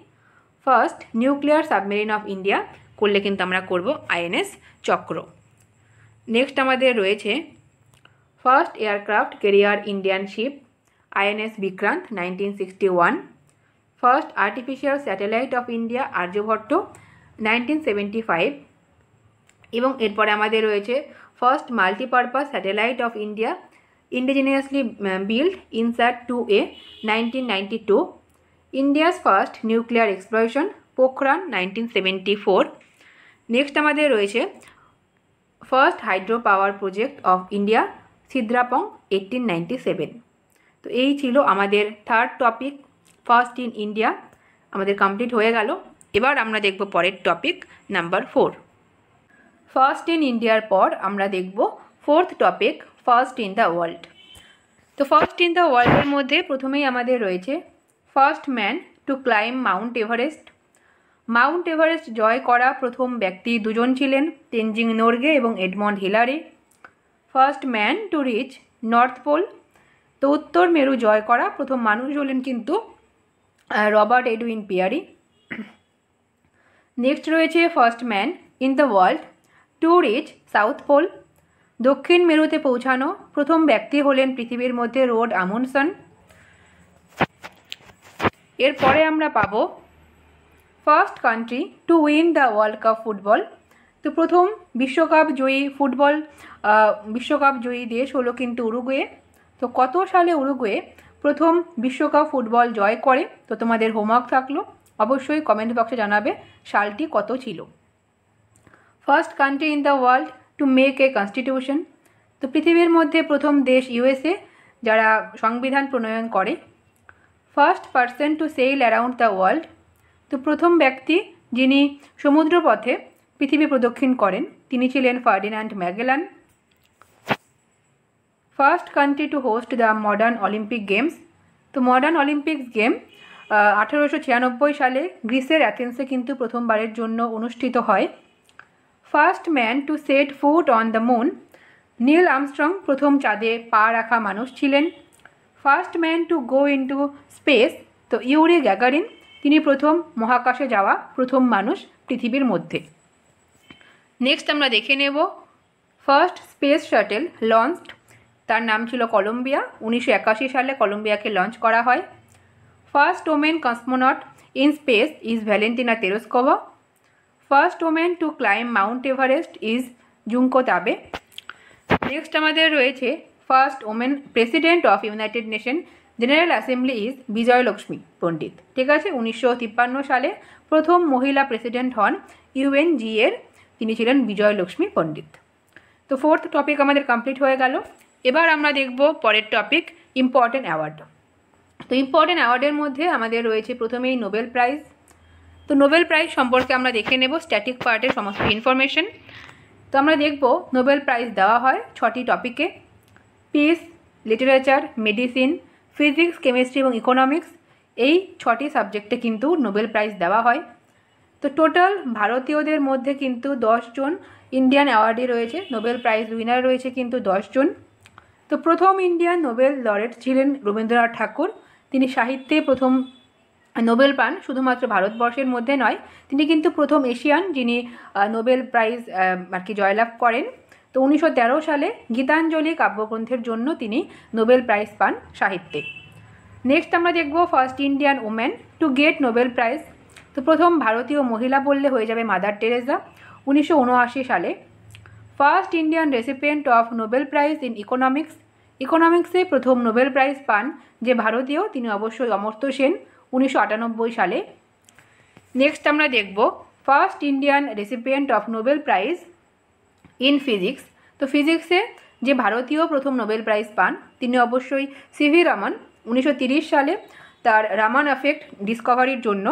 First nuclear submarine of India করলে কিন্তু আমরা করব আইএনএস চক্র। নেক্সট আমাদের রয়েছে first aircraft carrier Indian ship, INS Vikrant, 1961। First artificial satellite of India Aryabhata, 1975। এবং এরপরে আমাদের রয়েছে first multipurpose satellite of India, indigenously build INSAT 2A, 1992। India's first nuclear exploration Pokhran, 1974। Next আমাদের রয়েছে first hydro power project of India Sidrapong, 1897। তো এই ছিল আমাদের third topic, first in India, আমাদের কমপ্লিট হয়ে গেল। এবার আমরা দেখব পরের টপিক নাম্বার 4। ফার্স্ট ইন ইন্ডিয়ার পর আমরা দেখব fourth topic, first in the world. তো ফার্স্ট ইন দ্য ওয়ার্ল্ডের মধ্যে প্রথমেই আমাদের রয়েছে first man to climb Mount Everest. Mount Everest জয় করা প্রথম ব্যক্তি দুজন ছিলেন, তেনজিং নোরগে এবং Edmund Hillary. First man to reach north pole, তো উত্তর মেরু জয় করা প্রথম মানুষ হলেন কিন্তু রবার্ট এডউইন পিয়ারি। নেক্সট রয়েছে first man in the world to reach south pole, দক্ষিণ মেরুতে পৌঁছানো প্রথম ব্যক্তি হলেন পৃথিবীর মধ্যে রোড আমুন্ডসন। এরপরে আমরা পাবো first country two win the world cup football, তো প্রথম বিশ্বকাপ জয়ী দেশ হলো কিন্তু উরুগুয়ে। তো কত সালে উরুগুয়ে প্রথম বিশ্বকাপ ফুটবল জয় করে? তো তোমাদের হোমওয়ার্ক থাকলো, অবশ্যই কমেন্ট বক্সে জানাবে সালটি কত ছিল। First country in the world to make a constitution, তো পৃথিবীর মধ্যে প্রথম দেশ ইউএসএ যারা সংবিধান প্রণয়ন করে। First person to sail around the world, তো প্রথম ব্যক্তি যিনি সমুদ্রপথে পৃথিবী প্রদক্ষিণ করেন তিনি ছিলেন Ferdinand Magellan. First country to host the modern Olympic games, তো মডার্ন অলিম্পিক্স গেম 1896 সালে গ্রিসের অ্যাথেন্সে কিন্তু প্রথমবারের জন্য অনুষ্ঠিত হয়। First man to set foot on the moon, Neil Armstrong প্রথম চাঁদে পা রাখা মানুষ ছিলেন। First man to go into space, তো ইউরি গ্যাগারিন তিনি প্রথম মহাকাশে যাওয়া প্রথম মানুষ পৃথিবীর মধ্যে। নেক্সট আমরা দেখে নেব ফার্স্ট স্পেস শাটেল লঞ্চড, তার নাম ছিল কলম্বিয়া। 1981 সালে কলম্বিয়াকে লঞ্চ করা হয়। First women cosmonaut in space is Valentina Tereshkova. First women to climb Mount Everest is Junko Tabei. Next আমাদের রয়েছে first women president of United Nation general assembly is Vijayalakshmi Pandit. ঠিক আছে, 1953 সালে প্রথম মহিলা প্রেসিডেন্ট হন ইউএনজি এর, তিনি ছিলেন বিজয়লক্ষ্মী পণ্ডিত। তো ফোর্থ টপিক আমাদের কমপ্লিট হয়ে গেল। এবার আমরা দেখব পরের টপিক ইম্পর্টেন্ট অ্যাওয়ার্ড। তো ইম্পর্টেন্ট অ্যাওয়ার্ডের মধ্যে আমাদের রয়েছে প্রথমেই নোবেল প্রাইজ। তো নোবেল প্রাইজ সম্পর্কে আমরা দেখে নেব স্ট্যাটিক পার্টের সমস্ত ইনফরমেশন। তো আমরা দেখব নোবেল প্রাইজ দেওয়া হয় 6টি টপিকে, piece, literature, medicine, physics, chemistry এবং ইকোনমিক্স, এই 6টি সাবজেক্টে কিন্তু নোবেল প্রাইজ দেওয়া হয়। তো টোটাল ভারতীয়দের মধ্যে কিন্তু 10 জন ইন্ডিয়ান অ্যাওয়ার্ডি রয়েছে, নোবেল প্রাইজ উইনার রয়েছে কিন্তু 10 জন। তো প্রথম ইন্ডিয়ান নোবেল লরেট ছিলেন রবীন্দ্রনাথ ঠাকুর, তিনি সাহিত্যে প্রথম নোবেল পান, শুধুমাত্র ভারতবর্ষের মধ্যে নয়, তিনি কিন্তু প্রথম এশিয়ান যিনি নোবেল প্রাইজ জয়লাভ করেন। তো 1913 সালে গীতাঞ্জলি কাব্যগ্রন্থের জন্য তিনি নোবেল প্রাইজ পান সাহিত্যে। নেক্সট আমরা দেখব first Indian woman to get Nobel prize, তো প্রথম ভারতীয় মহিলা বললে হয়ে যাবে মাদার টেরেসা, 1979 সালে। First Indian recipient of Nobel prize in ইকোনমিক্সে প্রথম নোবেল প্রাইজ পান যে ভারতীয়, তিনি অবশ্যই অমর্ত্য সেন, 1998 সালে। নেক্সট আমরা দেখব first Indian recipient of Nobel prize in physics, তো ফিজিক্সে যে ভারতীয় প্রথম নোবেল প্রাইজ পান তিনি অবশ্যই সিভি রামন, 1930 সালে তার রামান এফেক্ট ডিসকভারির জন্য।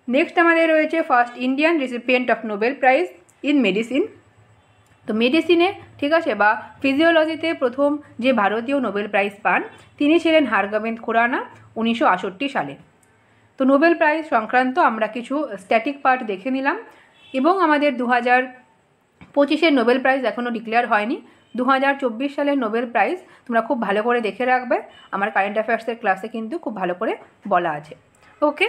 নেক্সট আমাদের রয়েছে first Indian recipient of Nobel prize in medicine, তো মেডিসিনে ঠিক আছে বা ফিজিওলজিতে প্রথম যে ভারতীয় নোবেল প্রাইজ পান তিনি ছিলেন হারগোবিন্দ খুরানা, 1968 সালে। তো নোবেল প্রাইজ সংক্রান্ত আমরা কিছু স্ট্যাটিক পার্ট দেখে নিলাম এবং আমাদের 2025-এর নোবেল প্রাইজ এখনও ডিক্লেয়ার হয়নি। 2024 সালের নোবেল প্রাইজ তোমরা খুব ভালো করে দেখে রাখবে, আমার কারেন্ট অ্যাফেয়ার্সের ক্লাসে কিন্তু খুব ভালো করে বলা আছে। ওকে,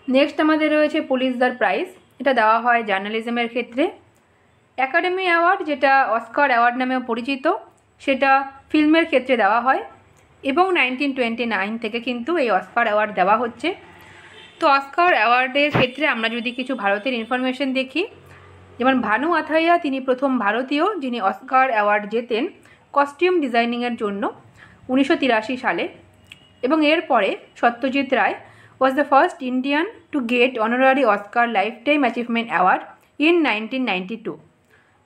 নেক্সট আমাদের রয়েছে পুলিৎজার প্রাইজ, এটা দেওয়া হয় জার্নালিজমের ক্ষেত্রে। একাডেমি অ্যাওয়ার্ড যেটা অস্কার অ্যাওয়ার্ড নামেও পরিচিত, সেটা ফিল্মের ক্ষেত্রে দেওয়া হয় এবং 1929 থেকে কিন্তু এই অস্কার অ্যাওয়ার্ড দেওয়া হচ্ছে। তো অস্কার অ্যাওয়ার্ডের ক্ষেত্রে আমরা যদি কিছু ভারতের ইনফরমেশন দেখি, যেমন ভানু আথাইয়া তিনি প্রথম ভারতীয় যিনি অস্কার অ্যাওয়ার্ড জেতেন কস্টিউম ডিজাইনিংয়ের জন্য 1983 সালে, এবং এরপরে Satyajit Ray was the first Indian to get honorary Oscar lifetime achievement award in 1992।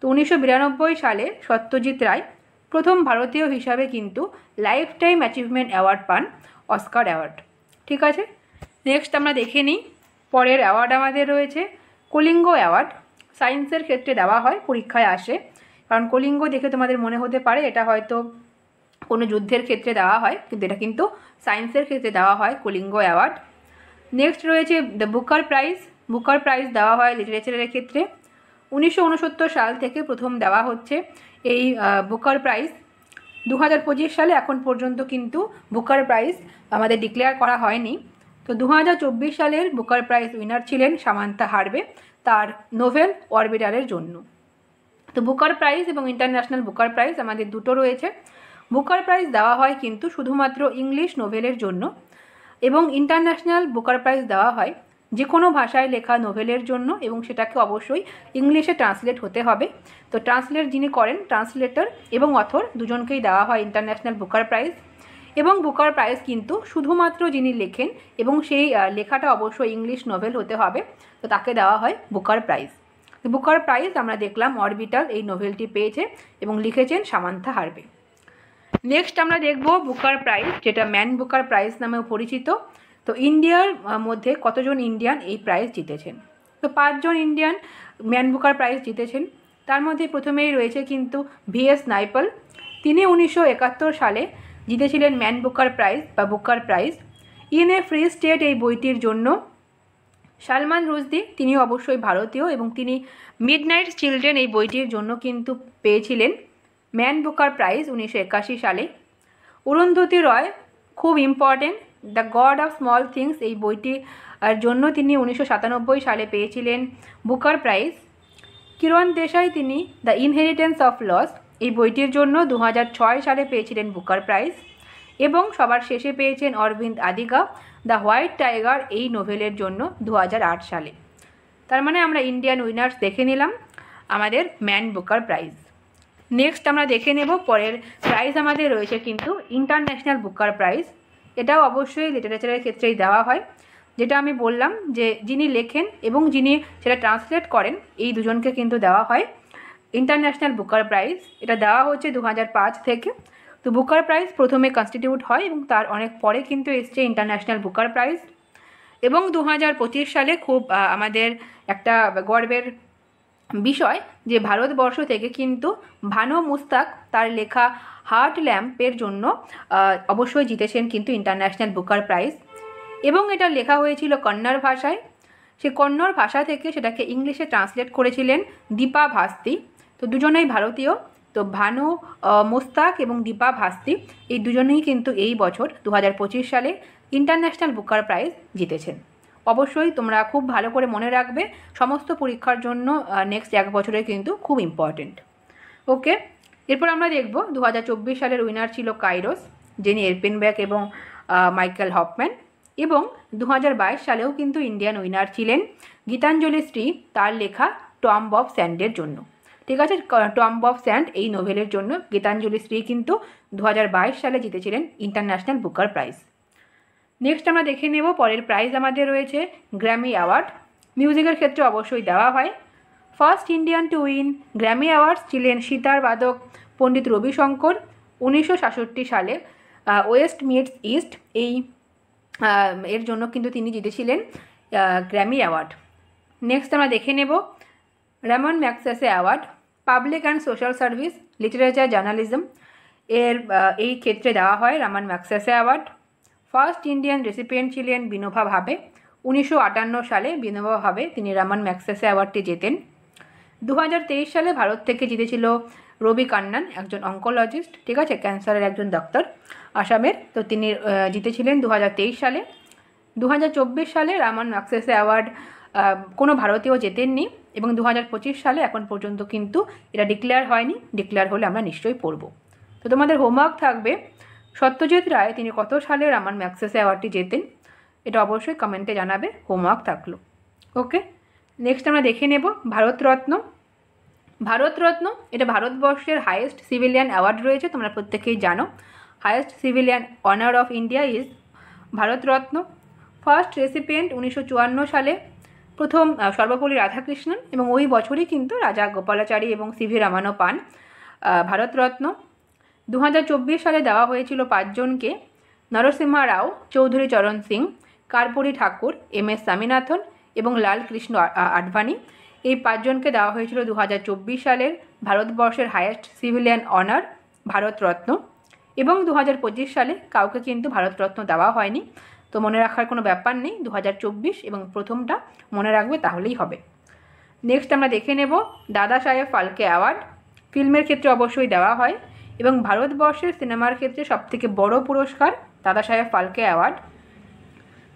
তো 1992 সালে সত্যজিৎ রায় প্রথম ভারতীয় হিসাবে কিন্তু লাইফ টাইম অ্যাচিভমেন্ট অ্যাওয়ার্ড পান, অস্কার অ্যাওয়ার্ড। ঠিক আছে, নেক্সট আমরা দেখে নিই পরের অ্যাওয়ার্ড আমাদের রয়েছে কলিঙ্গ অ্যাওয়ার্ড। সায়েন্সের ক্ষেত্রে দেওয়া হয়, পরীক্ষায় আসে, কারণ কলিঙ্গ দেখে তোমাদের মনে হতে পারে এটা হয়তো কোনো যুদ্ধের ক্ষেত্রে দেওয়া হয়, কিন্তু এটা কিন্তু সায়েন্সের ক্ষেত্রে দেওয়া হয় কলিঙ্গ অ্যাওয়ার্ড। নেক্সট রয়েছে the Booker prize. Booker prize দেওয়া হয় লিটারেচারের ক্ষেত্রে। 1969 সাল থেকে প্রথম দেওয়া হচ্ছে এই বুকার প্রাইজ। 2025 সালে এখন পর্যন্ত কিন্তু বুকার প্রাইজ আমাদের ডিক্লেয়ার করা হয়নি। তো 2024 সালের বুকার প্রাইজ উইনার ছিলেন সামান্থা হার্বে তার নোভেল অরবিটারের জন্য। তো বুকার প্রাইজ এবং ইন্টারন্যাশনাল বুকার প্রাইজ আমাদের দুটো রয়েছে। বুকার প্রাইজ দেওয়া হয় কিন্তু শুধুমাত্র ইংলিশ নোভেলের জন্য, এবং ইন্টারন্যাশনাল বুকার প্রাইজ দেওয়া হয় যে কোনো ভাষায় লেখা নোভেলের জন্য, এবং সেটাকে অবশ্যই ইংলিশে ট্রান্সলেট হতে হবে। তো ট্রান্সলেট যিনি করেন, ট্রান্সলেটর এবং অথর দুজনকেই দেওয়া হয় ইন্টারন্যাশনাল বুকার প্রাইজ। এবং বুকার প্রাইজ কিন্তু শুধুমাত্র যিনি লেখেন এবং সেই লেখাটা অবশ্যই ইংলিশ নোভেল হতে হবে, তো তাকে দেওয়া হয় বুকার প্রাইজ। বুকার প্রাইজ আমরা দেখলাম অরবিটাল এই নোভেলটি পেয়েছে এবং লিখেছেন সামান্থা হার্বে। নেক্সট আমরা দেখব বুকার প্রাইজ, যেটা ম্যান বুকার প্রাইজ নামেও পরিচিত। তো ইন্ডিয়ার মধ্যে কতজন ইন্ডিয়ান এই প্রাইজ জিতেছেন? তো 5 জন ইন্ডিয়ান ম্যান বুকার প্রাইজ জিতেছেন। তার মধ্যে প্রথমেই রয়েছে কিন্তু ভিএস নাইপাল। তিনি 1971 সালে জিতেছিলেন ম্যান বুকার প্রাইজ বা Booker prize in a free state এই বইটির জন্য। সালমান রুশদি, তিনিও অবশ্যই ভারতীয়, এবং তিনি মিডনাইট চিলড্রেন এই বইটির জন্য কিন্তু পেয়েছিলেন ম্যান বুকার প্রাইজ 1981 সালে। অরুন্ধতী রয়, খুব important, the god of small things এই বইটির জন্য তিনি 1997 সালে পেয়েছিলেন বুকার প্রাইজ। কিরণ দেশাই, তিনি দ্য ইনহেরিটেন্স অফ লস এই বইটির জন্য 2006 সালে পেয়েছিলেন বুকার প্রাইজ। এবং সবার শেষে পেয়েছেন Aravind Adiga the White Tiger এই নোভেলের জন্য 2008 সালে। তার মানে আমরা ইন্ডিয়ান উইনার্স দেখে নিলাম আমাদের ম্যান বুকার প্রাইজ। নেক্সট আমরা দেখে নেব পরের প্রাইজ আমাদের রয়েছে কিন্তু ইন্টারন্যাশনাল বুকার প্রাইজ। এটাও অবশ্যই লিটারেচারের ক্ষেত্রেই দেওয়া হয়, যেটা আমি বললাম যে যিনি লেখেন এবং যিনি সেটা ট্রান্সলেট করেন এই দুজনকে কিন্তু দেওয়া হয় ইন্টারন্যাশনাল বুকার প্রাইজ। এটা দেওয়া হচ্ছে 2005 থেকে। তো বুকার প্রাইজ প্রথমে কনস্টিটিউট হয় এবং তার অনেক পরে কিন্তু এসছে ইন্টারন্যাশনাল বুকার প্রাইজ। এবং 2025 সালে খুব আমাদের একটা গর্বের বিষয় যে ভারতবর্ষ থেকে কিন্তু ভানু মুস্তাক তার লেখা হার্ট ল্যাম্পের জন্য অবশ্যই জিতেছেন কিন্তু ইন্টারন্যাশনাল বুকার প্রাইজ। এবং এটা লেখা হয়েছিল কন্নড় ভাষায়। সে কন্নড় ভাষা থেকে সেটাকে ইংলিশে ট্রান্সলেট করেছিলেন দীপা ভাস্তি। তো দুজনেই ভারতীয়। তো ভানু মুস্তাক এবং দীপা ভাস্তি এই দুজনেই কিন্তু এই বছর 2025 সালে ইন্টারন্যাশনাল বুকার প্রাইজ জিতেছেন। অবশ্যই তোমরা খুব ভালো করে মনে রাখবে, সমস্ত পরীক্ষার জন্য নেক্সট 1 বছরে কিন্তু খুব ইম্পর্টেন্ট। ওকে, এরপর আমরা দেখব 2024 সালের উইনার ছিল কাইরোস, যিনি এরপেনব্যাক এবং মাইকেল হফম্যান। এবং 2022 সালেও কিন্তু ইন্ডিয়ান উইনার ছিলেন গীতাঞ্জলি শ্রী তার লেখা টম্ব অফ স্যান্ডের জন্য। ঠিক আছে, টম্ব অফ স্যান্ড এই নোভেলের জন্য গীতাঞ্জলি শ্রী কিন্তু 2022 সালে জিতেছিলেন ইন্টারন্যাশনাল বুকার প্রাইজ। নেক্সট আমরা দেখে নেব পরের প্রাইজ আমাদের রয়েছে গ্র্যামি অ্যাওয়ার্ড। মিউজিকের ক্ষেত্রে অবশ্যই দেওয়া হয়। First Indian to win Grammy awards ছিলেন সিতার বাদক পণ্ডিত রবিশঙ্কর। 1967 সালে ওয়েস্ট মিটস ইস্ট এই এর জন্য কিন্তু তিনি জিতেছিলেন গ্র্যামি অ্যাওয়ার্ড। নেক্সট আমরা দেখে নেব Ramon Magsaysay award, public and social service, literature, journalism এর এই ক্ষেত্রে দেওয়া হয় Ramon Magsaysay award. First Indian recipient ছিলেন বিনোভা ভাবে। 1958 সালে বিনোভা ভাবে তিনি রামন ম্যাগসেসে অ্যাওয়ার্ডটি জেতেন। 2023 সালে ভারত থেকে জিতেছিল রবি কান্নান, একজন অঙ্কোলজিস্ট, ঠিক আছে, ক্যান্সারের একজন ডাক্তার আসামের। তো তিনি জিতেছিলেন 2023 সালে। 2024 সালে রামন ম্যাগসেসে অ্যাওয়ার্ড কোনো ভারতীয় জেতেননি, এবং 2025 সালে এখন পর্যন্ত কিন্তু এটা ডিক্লেয়ার হয়নি। ডিক্লেয়ার হলে আমরা নিশ্চয়ই পড়ব। তো তোমাদের হোমওয়ার্ক থাকবে সত্যজিৎ রায় তিনি কত সালে রামন ম্যাগসেসে অ্যাওয়ার্ডটি জেতেন, এটা অবশ্যই কমেন্টে জানাবে, হোমওয়ার্ক থাকলো। ওকে, নেক্সট আমরা দেখে নেব ভারতরত্ন। ভারতরত্ন এটা ভারতবর্ষের হাইয়েস্ট সিভিলিয়ান অ্যাওয়ার্ড রয়েছে, তোমরা প্রত্যেকেই জানো। Highest civilian honour of India is Bharat Ratna. First recipient 1954 সালে প্রথম সর্বপল্লী রাধাকৃষ্ণন, এবং ওই বছরই কিন্তু রাজা গোপালাচারী এবং সিভি রামানো পান ভারতরত্ন। 2024 সালে দেওয়া হয়েছিল 5 জনকে, নরসিম্হা রাও, চৌধুরী চরণ সিং, কার্পুরী ঠাকুর, MS স্বামীনাথন এবং লালকৃষ্ণ আডভানি। এই 5 জনকে দেওয়া হয়েছিল 2024 সালের ভারতবর্ষের হাইয়েস্ট সিভিলিয়ান অনার ভারতরত্ন। এবং 2025 সালে কাউকে কিন্তু ভারতরত্ন দেওয়া হয়নি। তো মনে রাখার কোনো ব্যাপার নেই, 2024 এবং প্রথমটা মনে রাখবে তাহলেই হবে। নেক্সট আমরা দেখে নেব দাদা সাহেব ফালকে অ্যাওয়ার্ড। ফিল্মের ক্ষেত্রে অবশ্যই দেওয়া হয় এবং ভারতবর্ষের সিনেমার ক্ষেত্রে সবথেকে বড় পুরস্কার দাদা সাহেব ফালকে অ্যাওয়ার্ড।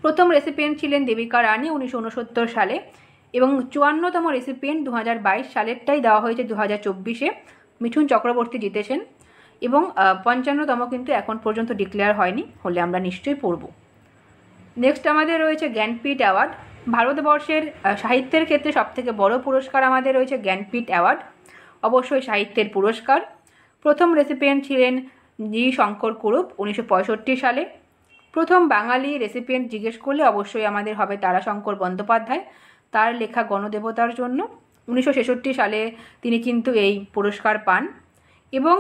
প্রথম রেসিপিয়েন্ট ছিলেন দেবিকা রানী 1969 সালে এবং 54তম রেসিপিয়েন্ট 2022 সালেরটাই দেওয়া হয়েছে 2024-এ। মিঠুন চক্রবর্তী জিতেছেন এবং 55তম কিন্তু এখন পর্যন্ত ডিক্লেয়ার হয়নি, হলে আমরা নিশ্চয়ই পড়ব। নেক্সট আমাদের রয়েছে জ্ঞানপীঠ অ্যাওয়ার্ড। ভারতবর্ষের সাহিত্যের ক্ষেত্রে সবথেকে বড় পুরস্কার আমাদের রয়েছে জ্ঞানপীঠ অ্যাওয়ার্ড, অবশ্যই সাহিত্যের পুরস্কার। প্রথম রেসিপিয়েন্ট ছিলেন জি শঙ্কর কুরুপ 1965 সালে। প্রথম বাঙালি রেসিপিয়েন্ট জিজ্ঞেস করলে অবশ্যই আমাদের হবে তারাশঙ্কর বন্দ্যোপাধ্যায়, তার লেখা গণদেবতার জন্য 1966 সালে তিনি কিন্তু এই পুরস্কার পান। এবং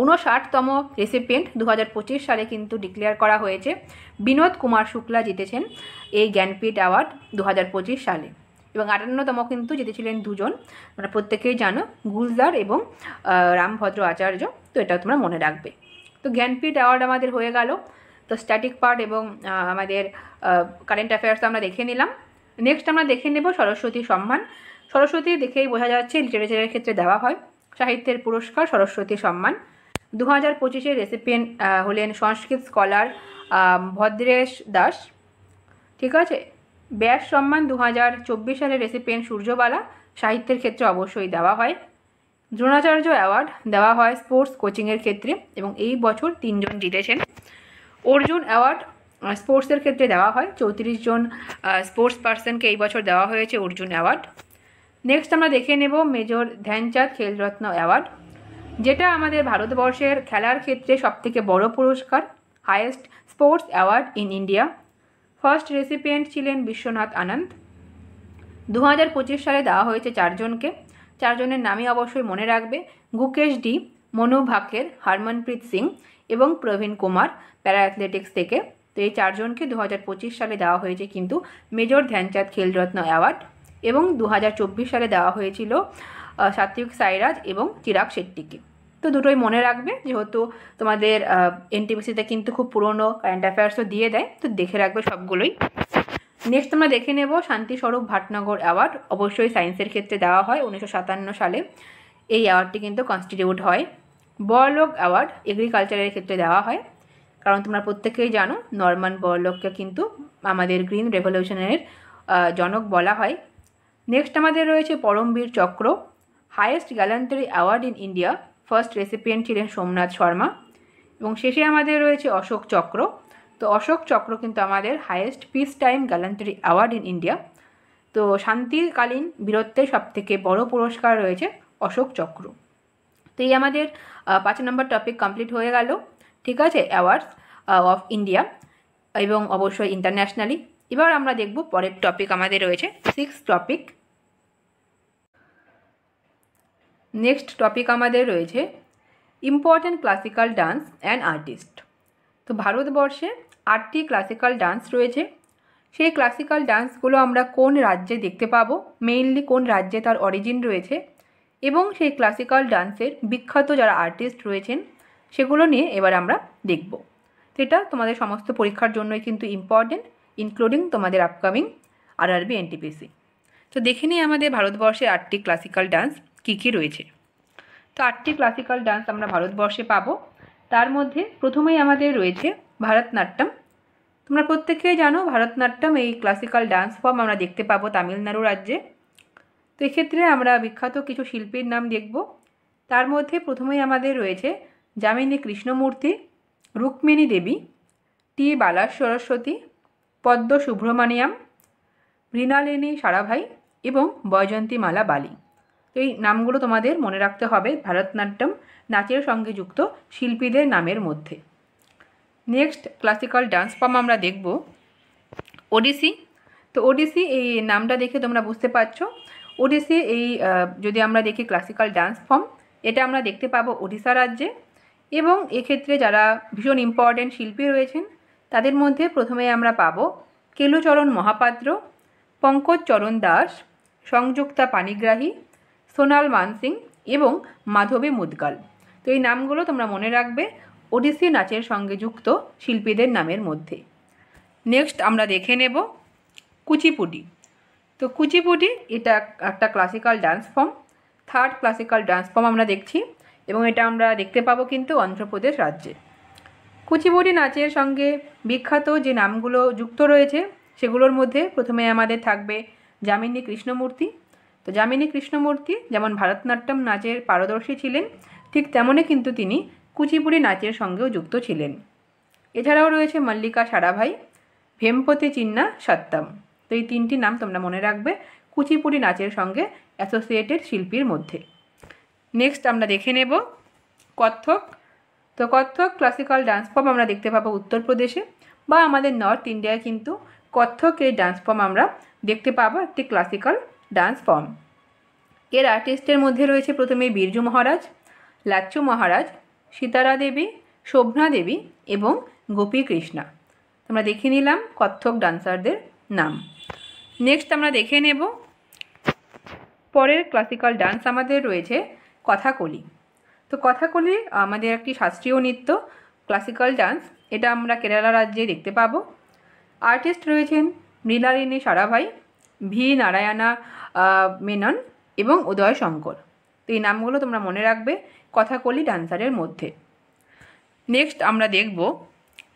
59তম রেসিপিয়েন্ট 2025 সালে কিন্তু ডিক্লেয়ার করা হয়েছে, বিনোদ কুমার শুক্লা জিতেছেন এই জ্ঞানপীঠ অ্যাওয়ার্ড 2025 সালে। এবং 58তম কিন্তু জিতেছিলেন দুজন, তোমরা প্রত্যেকেই জানো, গুলজার এবং রামভদ্র আচার্য। তো এটা তোমরা মনে রাখবে। তো জ্ঞানপীঠ অ্যাওয়ার্ড আমাদের হয়ে গেল। তো স্ট্যাটিক পার্ট এবং আমাদের কারেন্ট অ্যাফেয়ার্স আমরা দেখে নিলাম। নেক্সট আমরা দেখে নেব সরস্বতী সম্মান। সরস্বতী দেখেই বোঝা যাচ্ছে লিটারেচারের ক্ষেত্রে দেওয়া হয় সাহিত্যের পুরস্কার সরস্বতী সম্মান। 2025-এর রেসিপিয়েন্ট হলেন সংস্কৃত স্কলার ভদ্রেশ দাস। ঠিক আছে। ব্যাস সম্মান 2024 সালের রেসিপিয়েন্ট সূর্যবালা, সাহিত্যের ক্ষেত্রে অবশ্যই দেওয়া হয়। দ্রোণাচার্য অ্যাওয়ার্ড দেওয়া হয় স্পোর্টস কোচিংয়ের ক্ষেত্রে এবং এই বছর 3 জন জিতেছেন। অর্জুন অ্যাওয়ার্ড স্পোর্টসের ক্ষেত্রে দেওয়া হয়, 34 জন স্পোর্টস পার্সনকে এই বছর দেওয়া হয়েছে অর্জুন অ্যাওয়ার্ড। নেক্সট আমরা দেখে নেব মেজর ধ্যানচাঁদ খেলরত্ন অ্যাওয়ার্ড, যেটা আমাদের ভারতবর্ষের খেলার ক্ষেত্রে সবথেকে বড় পুরস্কার, highest sports award in India. First recipient ছিলেন বিশ্বনাথ আনন্দ। 2025 সালে দেওয়া হয়েছে 4 জনকে। 4 জনের নামই অবশ্যই মনে রাখবে, গুকেশ ডি, মনু ভাকের, হরমনপ্রীত সিং এবং প্রবীণ কুমার প্যারা অ্যাথলেটিক্স থেকে। তো এই 4 জনকে 2025 সালে দেওয়া হয়েছে কিন্তু মেজর ধ্যানচাঁদ খেলরত্ন অ্যাওয়ার্ড। এবং 2024 সালে দেওয়া হয়েছিল সাত্বিক সাইরাজ এবং চিরাগ শেট্টিকে। তো দুটোই মনে রাখবে, যেহেতু তোমাদের এনটিপিসিতে কিন্তু খুব পুরনো কারেন্ট অ্যাফেয়ার্সও দিয়ে দেয়, তো দেখে রাখবে সবগুলোই। নেক্সট আমরা দেখে নেব শান্তিস্বরূপ ভাটনগর অ্যাওয়ার্ড, অবশ্যই সায়েন্সের ক্ষেত্রে দেওয়া হয় 1957 সালে এই অ্যাওয়ার্ডটি কিন্তু কনস্টিটিউট হয়। বড়লোক অ্যাওয়ার্ড এগ্রিকালচারের ক্ষেত্রে দেওয়া হয়, কারণ তোমরা প্রত্যেকেই জানো নরমান বড়লোককে কিন্তু আমাদের গ্রিন রেভলিউশনের জনক বলা হয়। নেক্সট আমাদের রয়েছে Paramvir Chakra, highest gallantry award in India. First recipient ছিলেন সোমনাথ শর্মা। এবং শেষে আমাদের রয়েছে অশোক চক্র। তো অশোক চক্র কিন্তু আমাদের highest peace time gallantry award in India. তো শান্তিকালীন বীরত্বের সবথেকে বড় পুরস্কার রয়েছে অশোক চক্র। তো এই আমাদের 5 নম্বর টপিক কমপ্লিট হয়ে গেল। ঠিক আছে, অ্যাওয়ার্ডস অফ ইন্ডিয়া এবং অবশ্যই ইন্টারন্যাশনালি। এবার আমরা দেখব পরের টপিক আমাদের রয়েছে 6 টপিক। নেক্সট টপিক আমাদের রয়েছে important classical dance and artist. তো ভারতবর্ষে 8টি ক্লাসিক্যাল ডান্স রয়েছে। সেই ক্লাসিক্যাল ডান্সগুলো আমরা কোন রাজ্যে দেখতে পাবো, মেইনলি কোন রাজ্যে তার অরিজিন রয়েছে, এবং সেই ক্লাসিক্যাল ডান্সের বিখ্যাত যারা আর্টিস্ট রয়েছেন সেগুলো নিয়ে এবার আমরা দেখব। তো এটা তোমাদের সমস্ত পরীক্ষার জন্যই কিন্তু ইম্পর্টেন্ট, ইনক্লুডিং তোমাদের আপকামিং আরআরবি এনটিপিসি। তো দেখে নিই আমাদের ভারতবর্ষে 8টি ক্লাসিক্যাল ডান্স কী কী রয়েছে। তো 8টি ক্লাসিক্যাল ডান্স আমরা ভারতবর্ষে পাবো। তার মধ্যে প্রথমেই আমাদের রয়েছে ভারতনাট্যম। তোমরা প্রত্যেকেই জানো ভারতনাট্যম এই ক্লাসিক্যাল ডান্স ফর্ম আমরা দেখতে পাবো তামিলনাড়ু রাজ্যে। তো এক্ষেত্রে আমরা বিখ্যাত কিছু শিল্পীর নাম দেখব। তার মধ্যে প্রথমেই আমাদের রয়েছে যামিনী কৃষ্ণমূর্তি, রুক্মিণী দেবী, টি বালা সরস্বতী, পদ্ম সুব্রমণিয়াম, মৃণালিনী সারাভাই এবং বৈজয়ন্তীমালা বালি। তো এই নামগুলো তোমাদের মনে রাখতে হবে ভারতনাট্যম নাচের সঙ্গে যুক্ত শিল্পীদের নামের মধ্যে। নেক্সট ক্লাসিক্যাল ডান্স ফর্ম আমরা দেখব ওডিসি। তো ওডিসি এই নামটা দেখে তোমরা বুঝতে পারছো, ওডিসি এই যদি আমরা দেখি ক্লাসিক্যাল ডান্স ফর্ম, এটা আমরা দেখতে পাবো ওড়িশা রাজ্যে। এবং এক্ষেত্রে যারা ভীষণ ইম্পর্ট্যান্ট শিল্পী রয়েছেন তাদের মধ্যে প্রথমে আমরা পাবো কেলুচরণ মহাপাত্র, পঙ্কজ চরণ দাস, সংযুক্তা পানিগ্রাহী, সোনাল মানসিং এবং মাধবী মুদগাল। তো এই নামগুলো তোমরা মনে রাখবে ওড়িশি নাচের সঙ্গে যুক্ত শিল্পীদের নামের মধ্যে। নেক্সট আমরা দেখে নেব কুচিপুডি। তো কুচিপুডি এটা একটা classical dance form, third classical dance form আমরা দেখছি, এবং এটা আমরা দেখতে পাবো কিন্তু অন্ধ্রপ্রদেশ রাজ্যে। কুচিপুডি নাচের সঙ্গে বিখ্যাত যে নামগুলো যুক্ত রয়েছে সেগুলোর মধ্যে প্রথমে আমাদের থাকবে যামিনী কৃষ্ণমূর্তি। তো যামিনী কৃষ্ণমূর্তি যেমন ভারতনাট্যম নাচের পারদর্শী ছিলেন, ঠিক তেমনই কিন্তু তিনি কুচিপুডি নাচের সঙ্গেও যুক্ত ছিলেন। এছাড়াও রয়েছে মল্লিকা সারাভাই, ভেমপতি চিন্না সত্তম। তো এই তিনটি নাম তোমরা মনে রাখবে কুচিপুডি নাচের সঙ্গে অ্যাসোসিয়েটেড শিল্পীর মধ্যে। নেক্সট আমরা দেখে নেব কত্থক। তো কত্থক ক্লাসিক্যাল ডান্স ফর্ম আমরা দেখতে পাবো উত্তরপ্রদেশে বা আমাদের নর্থ ইন্ডিয়ায় কিন্তু কত্থক এই ডান্স ফর্ম আমরা দেখতে পাবো, একটি ক্লাসিক্যাল ডান্স ফর্ম। এর আর্টিস্টের মধ্যে রয়েছে প্রথমে বিরজু মহারাজ, লাচ্চু মহারাজ, সীতারা দেবী, শোভনা দেবী এবং গোপী কৃষ্ণা। আমরা দেখে নিলাম কত্থক ডান্সারদের নাম। নেক্সট আমরা দেখে নেব পরের ক্লাসিক্যাল ডান্স আমাদের রয়েছে কথাকলি। তো কথাকলি আমাদের একটি শাস্ত্রীয় নৃত্য, ক্লাসিক্যাল ডান্স। এটা আমরা কেরালা রাজ্যে দেখতে পাবো। আর্টিস্ট রয়েছেন মৃণালিনী সারাভাই, ভি নারায়ণা মেনন এবং উদয় শঙ্কর। তো এই নামগুলো তোমরা মনে রাখবে কথাকলি ডান্সারের মধ্যে। নেক্সট আমরা দেখব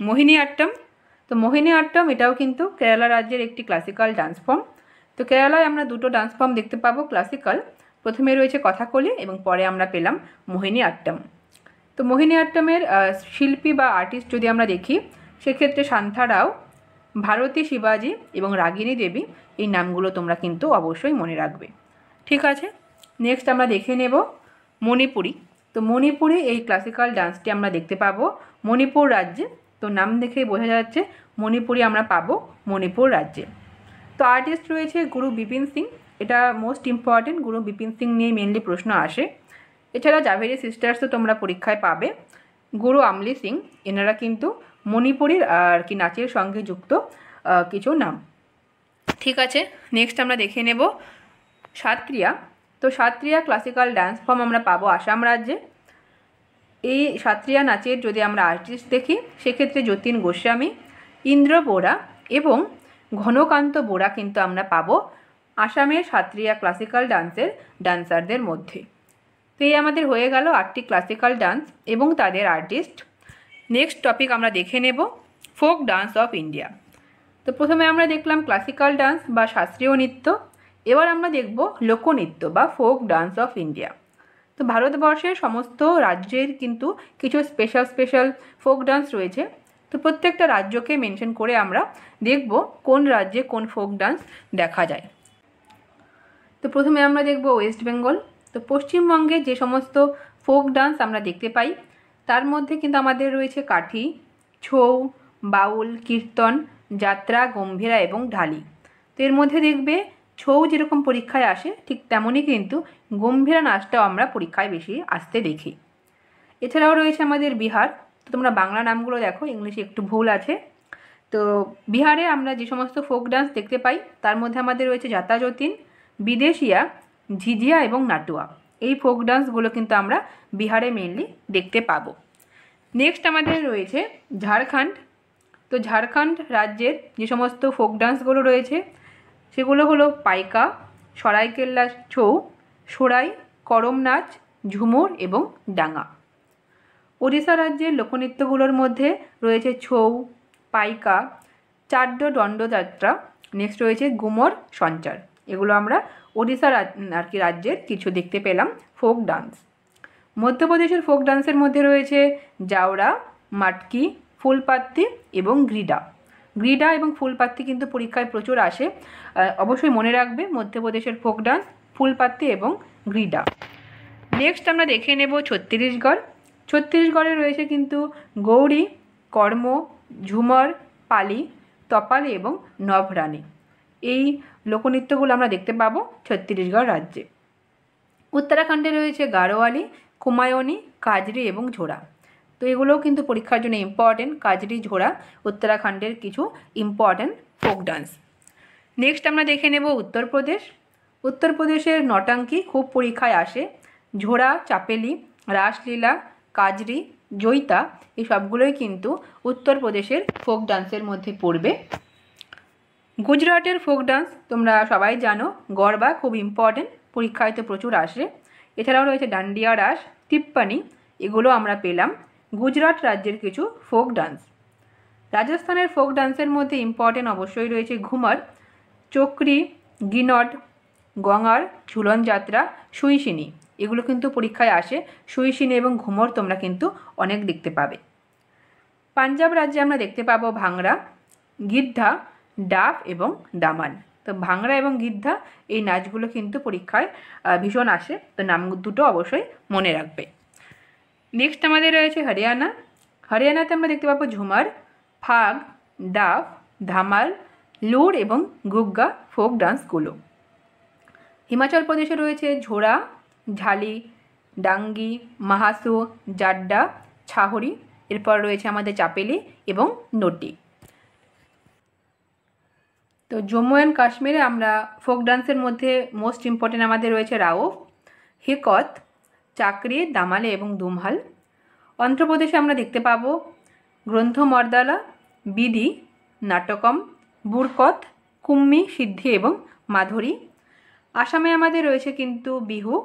মোহিনী আট্টম। তো মোহিনী আট্টম এটাও কিন্তু কেরালা রাজ্যের একটি ক্লাসিক্যাল ডান্স ফর্ম। তো কেরালায় আমরা দুটো ডান্স ফর্ম দেখতে পাবো ক্লাসিক্যাল, প্রথমে রয়েছে কথাকলি এবং পরে আমরা পেলাম মোহিনী আট্টম। তো মোহিনী আট্টমের শিল্পী বা আর্টিস্ট যদি আমরা দেখি সেক্ষেত্রে শান্তা রাও, ভারতী শিবাজি এবং রাগিনী দেবী, এই নামগুলো তোমরা কিন্তু অবশ্যই মনে রাখবে। ঠিক আছে, নেক্সট আমরা দেখে নেব মণিপুরি। তো মণিপুরি এই ক্লাসিক্যাল ডান্সটি আমরা দেখতে পাবো মণিপুর রাজ্যে। তো নাম দেখে বোঝা যাচ্ছে মণিপুরি আমরা পাবো মণিপুর রাজ্যে। তো আর্টিস্ট রয়েছে গুরু বিপিন সিং, এটা মোস্ট ইম্পর্টেন্ট, গুরু বিপিন সিং নিয়ে মেনলি প্রশ্ন আসে। এছাড়া জাভেরি সিস্টার্সও তোমরা পরীক্ষায় পাবে, গুরু আমলি সিং, এনারা কিন্তু মণিপুরীর আর কি নাচের সঙ্গে যুক্ত কিছু নাম। ঠিক আছে, নেক্সট আমরা দেখে নেব সাত্রিয়া। তো সাত্রিয়া ক্লাসিক্যাল ডান্স ফর্ম আমরা পাবো আসাম রাজ্যে। এই সাত্রিয়া নাচের যদি আমরা আর্টিস্ট দেখি সেক্ষেত্রে যতীন গোস্বামী, ইন্দ্র বোরা এবং ঘনকান্ত বোরা কিন্তু আমরা পাবো আসামের সাত্রিয়া ক্লাসিক্যাল ডান্সের ডান্সারদের মধ্যে। তো এই আমাদের হয়ে গেল 8টি ক্লাসিক্যাল ডান্স এবং তাদের আর্টিস্ট। নেক্সট টপিক আমরা দেখে নেব ফোক ডান্স অফ ইন্ডিয়া। তো প্রথমে আমরা দেখলাম ক্লাসিক্যাল ডান্স বা শাস্ত্রীয় নৃত্য, এবার আমরা দেখব লোকনৃত্য বা ফোক ডান্স অফ ইন্ডিয়া। তো ভারতবর্ষের সমস্ত রাজ্যের কিন্তু কিছু স্পেশাল ফোক ডান্স রয়েছে। তো প্রত্যেকটা রাজ্যকে মেনশন করে আমরা দেখব কোন রাজ্যে কোন ফোক ডান্স দেখা যায়। তো প্রথমে আমরা দেখব ওয়েস্ট বেঙ্গল। তো পশ্চিমবঙ্গে যে সমস্ত ফোক ডান্স আমরা দেখতে পাই তার মধ্যে কিন্তু আমাদের রয়েছে কাঠি, ছৌ, বাউল, কীর্তন, যাত্রা, গম্ভীরা এবং ঢালি। তো এর মধ্যে দেখবে ছৌ যেরকম পরীক্ষায় আসে ঠিক তেমনই কিন্তু গম্ভীরা নাচটাও আমরা পরীক্ষায় বেশি আসতে দেখি। এছাড়াও রয়েছে আমাদের বিহার। তো তোমরা বাংলা নামগুলো দেখো, ইংলিশে একটু ভুল আছে। তো বিহারে আমরা যে সমস্ত ফোক ডান্স দেখতে পাই তার মধ্যে আমাদের রয়েছে জাতা যতীন, বিদেশিয়া, ঝিঝিয়া এবং নাটুয়া। এই ফোক ডান্সগুলো কিন্তু আমরা বিহারে মেনলি দেখতে পাবো। নেক্সট আমাদের রয়েছে ঝাড়খণ্ড। তো ঝাড়খণ্ড রাজ্যের যে সমস্ত ফোক ডান্সগুলো রয়েছে সেগুলো হলো পাইকা, সরাইকেল্লা ছৌ, সোরাই, করম নাচ, ঝুমুর এবং ডাঙ্গা। ওড়িশা রাজ্যের লোকনৃত্যগুলোর মধ্যে রয়েছে ছৌ, পাইকা, চাড্ড দণ্ডযাত্রা, নেক্সট রয়েছে ঘুমর সঞ্চার। এগুলো আমরা ওড়িশা রাজ্যের কিছু দেখতে পেলাম ফোক ডান্স। মধ্যপ্রদেশের ফোক ডান্সের মধ্যে রয়েছে জাওরা, মাটকি, ফুলপাত্তি এবং গ্রিডা এবং ফুলপাত্তি কিন্তু পরীক্ষায় প্রচুর আসে, অবশ্যই মনে রাখবে মধ্যপ্রদেশের ফোক ডান্স ফুলপাত্তি এবং গ্রিডা। নেক্সট আমরা দেখে নেব ছত্তিশগড়। ছত্তিশগড়ে রয়েছে কিন্তু গৌরী, কর্ম, ঝুমর, পালি, তপালি এবং নভরানি। এই লোকনৃত্যগুলো আমরা দেখতে পাবো ছত্তিশগড় রাজ্যে। উত্তরাখণ্ডে রয়েছে গাড়োয়ালি, কুমায়ুনী, কাজরি এবং ঝোড়া। তো এগুলোও কিন্তু পরীক্ষার জন্য ইম্পর্টেন্ট। কাজরি, ঝোড়া উত্তরাখণ্ডের কিছু ইম্পর্টেন্ট ফোক ডান্স। নেক্সট আমরা দেখে নেব উত্তরপ্রদেশ। উত্তরপ্রদেশের নটাঙ্কি খুব পরীক্ষায় আসে। ঝোড়া, চাপেলি, রাসলীলা, কাজরি, জৈতা এই সবগুলোই কিন্তু উত্তরপ্রদেশের ফোক ডান্সের মধ্যে পড়বে। গুজরাটের ফোক ডান্স তোমরা সবাই জানো, গরবা খুব ইম্পর্টেন্ট, পরীক্ষায় তো প্রচুর আসে। এছাড়াও রয়েছে ডান্ডিয়া রাস, টিপ্পানি, এগুলো আমরা পেলাম গুজরাট রাজ্যের কিছু ফোক ডান্স। রাজস্থানের ফোক ডান্সের মধ্যে ইম্পর্টেন্ট অবশ্যই রয়েছে ঘুমার, চক্রি, গিনট, গঙ্গার, ঝুলন যাত্রা, সুইসিনি, এগুলো কিন্তু পরীক্ষায় আসে। সুইসিনি এবং ঘুমর তোমরা কিন্তু অনেক দেখতে পাবে। পাঞ্জাব রাজ্যে আমরা দেখতে পাবো ভাংড়া, গিদ্ধা, ডাফ এবং দামান। তো ভাংড়া এবং গিদ্ধা এই নাচগুলো কিন্তু পরীক্ষায় ভীষণ আসে, তো নাম দুটো অবশ্যই মনে রাখবে। নেক্সট আমাদের রয়েছে হরিয়ানা। হরিয়ানাতে আমরা দেখতে পাবো ঝুমার, ফাগ, ডাফ, ধামাল, লুর এবং গুগ্গা ফোক ডান্সগুলো। হিমাচল প্রদেশে রয়েছে ঝোড়া, ঝালি, ডাঙ্গি, মাহাসু, জাড্ডা, ছাহরি, এরপর রয়েছে আমাদের চাপেলি এবং নটি। তো জম্মু অ্যান্ড কাশ্মীরে আমরা ফোক ডান্সের মধ্যে মোস্ট ইম্পর্টেন্ট আমাদের রয়েছে রাউফ, হিকত, চাকরি, দামালে এবং দুমহাল। অন্ধ্রপ্রদেশে আমরা দেখতে পাবো গ্রন্থমর্দালা, বিধি, নাটকম, বুরকত, কুম্মি, সিদ্ধি এবং মাধুরী। আসামে আমাদের রয়েছে কিন্তু বিহু,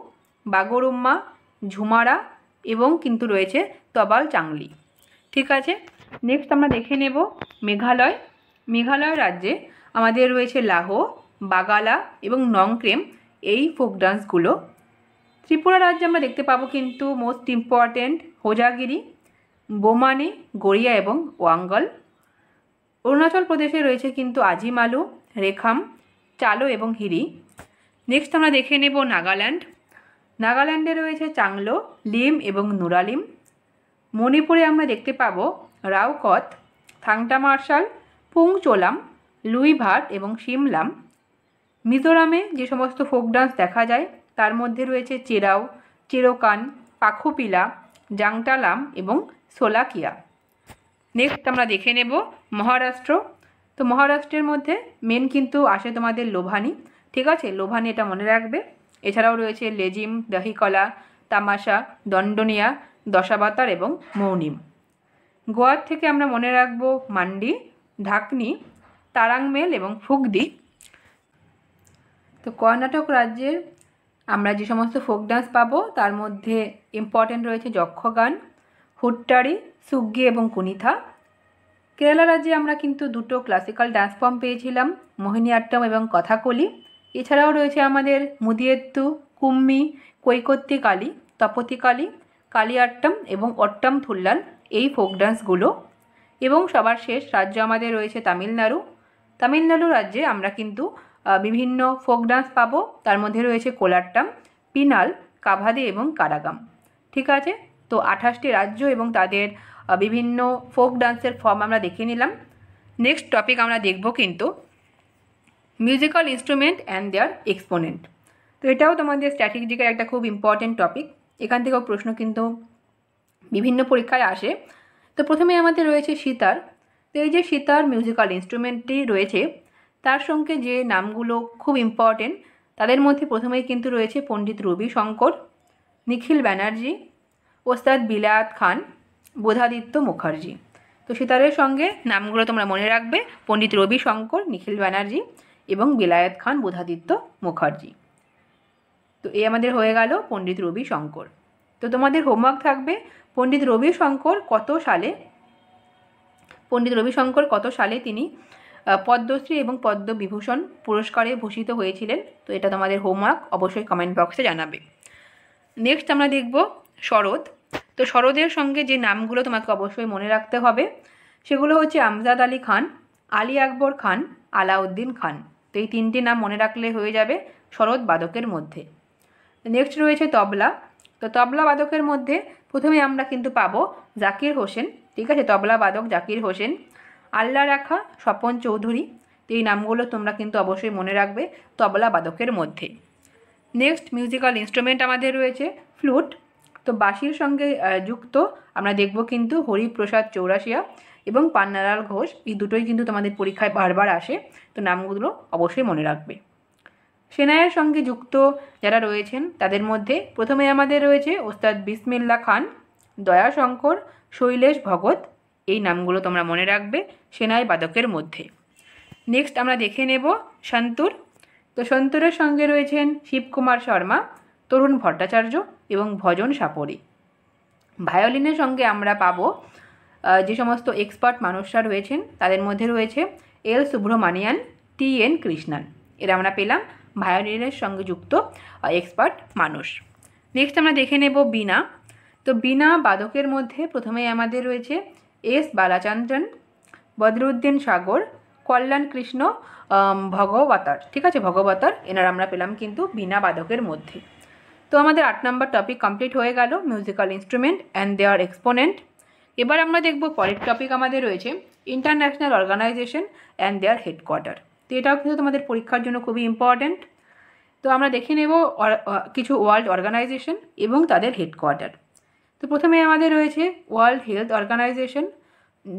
বাগরুম্মা, ঝুমারা এবং কিন্তু রয়েছে তবাল চাংলি। ঠিক আছে, নেক্সট আমরা দেখে নেব মেঘালয়। মেঘালয় রাজ্যে আমাদের রয়েছে লাহো, বাগালা এবং নংক্রেম এই ফোক ডান্সগুলো। ত্রিপুরা রাজ্যে আমরা দেখতে পাবো কিন্তু মোস্ট ইম্পর্টেন্ট হোজাগিরি, বোমানি, গড়িয়া এবং ওয়াঙ্গল। অরুণাচল প্রদেশে রয়েছে কিন্তু আজিমালু, রেখাম, চালো এবং হিরি। নেক্সট আমরা দেখে নেব নাগাল্যান্ড। নাগাল্যান্ডে রয়েছে চাংলো, লিম এবং নুরালিম। মণিপুরে আমরা দেখতে পাবো রাউকত, থাংটা মার্শাল, পুংচোলাম, লুইভাট এবং শিমলাম। মিজোরামে যে সমস্ত ফোক ডান্স দেখা যায় তার মধ্যে রয়েছে চেরাও, চেরোকান, পাখুপিলা, জাংটালাম এবং সোলাকিয়া। নেক্সট আমরা দেখে নেব মহারাষ্ট্র। তো মহারাষ্ট্রের মধ্যে মেন কিন্তু আসে তোমাদের লোভানি। ঠিক আছে, লোভানি এটা মনে রাখবে। এছাড়াও রয়েছে লেজিম, দহিকলা, তামাশা, দণ্ডনিয়া, দশাবতার এবং মৌনিম। গোয়ার থেকে আমরা মনে রাখবো মান্ডি, ঢাকনি, তারাংমেল এবং ফুগদি। তো কর্ণাটক রাজ্যের আমরা যে সমস্ত ফোক ডান্স পাবো তার মধ্যে ইম্পর্টেন্ট রয়েছে যক্ষগান, হুট্টারি, সুগ্গি এবং কুনিথা। কেরালা রাজ্যে আমরা কিন্তু দুটো ক্লাসিক্যাল ডান্স ফর্ম পেয়েছিলাম, মোহিনীআট্টম এবং কথাকলি। এছাড়াও রয়েছে আমাদের মুদিয়েত্তু, কুম্মি, কৈকত্যিকালি, তপতিকালি, কালিয়াট্টম এবং অট্টম থুল্লাল এই ফোক ডান্সগুলো। এবং সবার শেষ রাজ্য আমাদের রয়েছে তামিলনাড়ু। তামিলনাড়ু রাজ্যে আমরা কিন্তু বিভিন্ন ফোক ডান্স পাবো, তার মধ্যে রয়েছে কোলাট্টাম, পিনাল, কাভাদি এবং কারাগাম। ঠিক আছে, তো 28টি রাজ্য এবং তাদের বিভিন্ন ফোক ডান্সের ফর্ম আমরা দেখে নিলাম। নেক্সট টপিক আমরা দেখব কিন্তু musical instrument and their exponent. তো এটাও তোমাদের স্ট্র্যাটেজিকের একটা খুব ইম্পর্টেন্ট টপিক। এখান থেকেও প্রশ্ন কিন্তু বিভিন্ন পরীক্ষায় আসে। তো প্রথমে আমাদের রয়েছে সিতার। তো এই যে সিতার মিউজিক্যাল ইনস্ট্রুমেন্টটি রয়েছে তার সঙ্গে যে নামগুলো খুব ইম্পর্টেন্ট তাদের মধ্যে প্রথমেই কিন্তু রয়েছে পণ্ডিত রবি শঙ্কর, নিখিল ব্যানার্জি, ওস্তাদ বিলায়াত খান, বোধাদিত্য মুখার্জি। তো সিতারের সঙ্গে নামগুলো তোমরা মনে রাখবে, পণ্ডিত রবি শঙ্কর, নিখিল ব্যানার্জি এবং বিলায়াত খান, বোধাদিত্য মুখার্জি। তো এই আমাদের হয়ে গেল পণ্ডিত রবি শঙ্কর। তো তোমাদের হোমওয়ার্ক থাকবে পণ্ডিত রবি শঙ্কর কত সালে তিনি পদ্মশ্রী এবং পদ্মবিভূষণ পুরস্কারে ভূষিত হয়েছিলেন। তো এটা তোমাদের হোমওয়ার্ক, অবশ্যই কমেন্ট বক্সে জানাবে। নেক্সট আমরা দেখব শরৎ। তো শরদের সঙ্গে যে নামগুলো তোমাকে অবশ্যই মনে রাখতে হবে সেগুলো হচ্ছে আমজাদ আলী খান, আলী আকবর খান, আলাউদ্দিন খান। তো এই তিনটি নাম মনে রাখলে হয়ে যাবে শরৎ বাদকের মধ্যে। নেক্সট রয়েছে তবলা। তো তবলা বাদকের মধ্যে প্রথমে আমরা কিন্তু পাবো জাকির হোসেন। ঠিক আছে, তবলা বাদক জাকির হোসেন, আল্লাহ রাখা, স্বপন চৌধুরী। তো এই নামগুলো তোমরা কিন্তু অবশ্যই মনে রাখবে তবলা বাদকের মধ্যে। নেক্সট মিউজিক্যাল ইনস্ট্রুমেন্ট আমাদের রয়েছে ফ্লুট, তো বাঁশির সঙ্গে যুক্ত আমরা দেখব কিন্তু হরিপ্রসাদ চৌরাশিয়া এবং পান্নালাল ঘোষ, এই দুটোই কিন্তু তোমাদের পরীক্ষায় বারবার আসে, তো নামগুলো অবশ্যই মনে রাখবে। সেনাইয়ের সঙ্গে যুক্ত যারা রয়েছেন তাদের মধ্যে প্রথমে আমাদের রয়েছে ওস্তাদ বিসমিল্লা খান, দয়াশঙ্কর, শৈলেশ ভগত, এই নামগুলো তোমরা মনে রাখবে সেনাই বাদকের মধ্যে। নেক্সট আমরা দেখে নেব সন্তুর। তো সন্তুরের সঙ্গে রয়েছেন শিবকুমার শর্মা, তরুণ ভট্টাচার্য এবং ভজন সাপরি। ভায়োলিনের সঙ্গে আমরা পাবো যে সমস্ত এক্সপার্ট মানুষরা রয়েছেন তাদের মধ্যে রয়েছে এল সুব্রমানিয়ান, টি এন কৃষ্ণান, এরা আমরা পেলাম ভায়োলিনের সঙ্গে যুক্ত এক্সপার্ট মানুষ। নেক্সট আমরা দেখে নেব বীণা। তো বীণা বাদকের মধ্যে প্রথমেই আমাদের রয়েছে এস বালাচন্দ্রন, বদরুদ্দিন সাগর, কল্যাণ কৃষ্ণ ভগবতার, ঠিক আছে, ভগবতার, এনারা আমরা পেলাম কিন্তু বীণা বাদকের মধ্যে। তো আমাদের 8 নম্বর টপিক কমপ্লিট হয়ে গেল, musical instrument and their exponent. এবার আমরা দেখব পরের টপিক আমাদের রয়েছে international organization and their headquarter. তো এটাও কিন্তু তোমাদের পরীক্ষার জন্য খুবই ইম্পর্ট্যান্ট। তো আমরা দেখে নেব কিছু ওয়ার্ল্ড অর্গানাইজেশন এবং তাদের হেডকোয়ার্টার। তো প্রথমে আমাদের রয়েছে ওয়ার্ল্ড হেলথ অর্গানাইজেশন,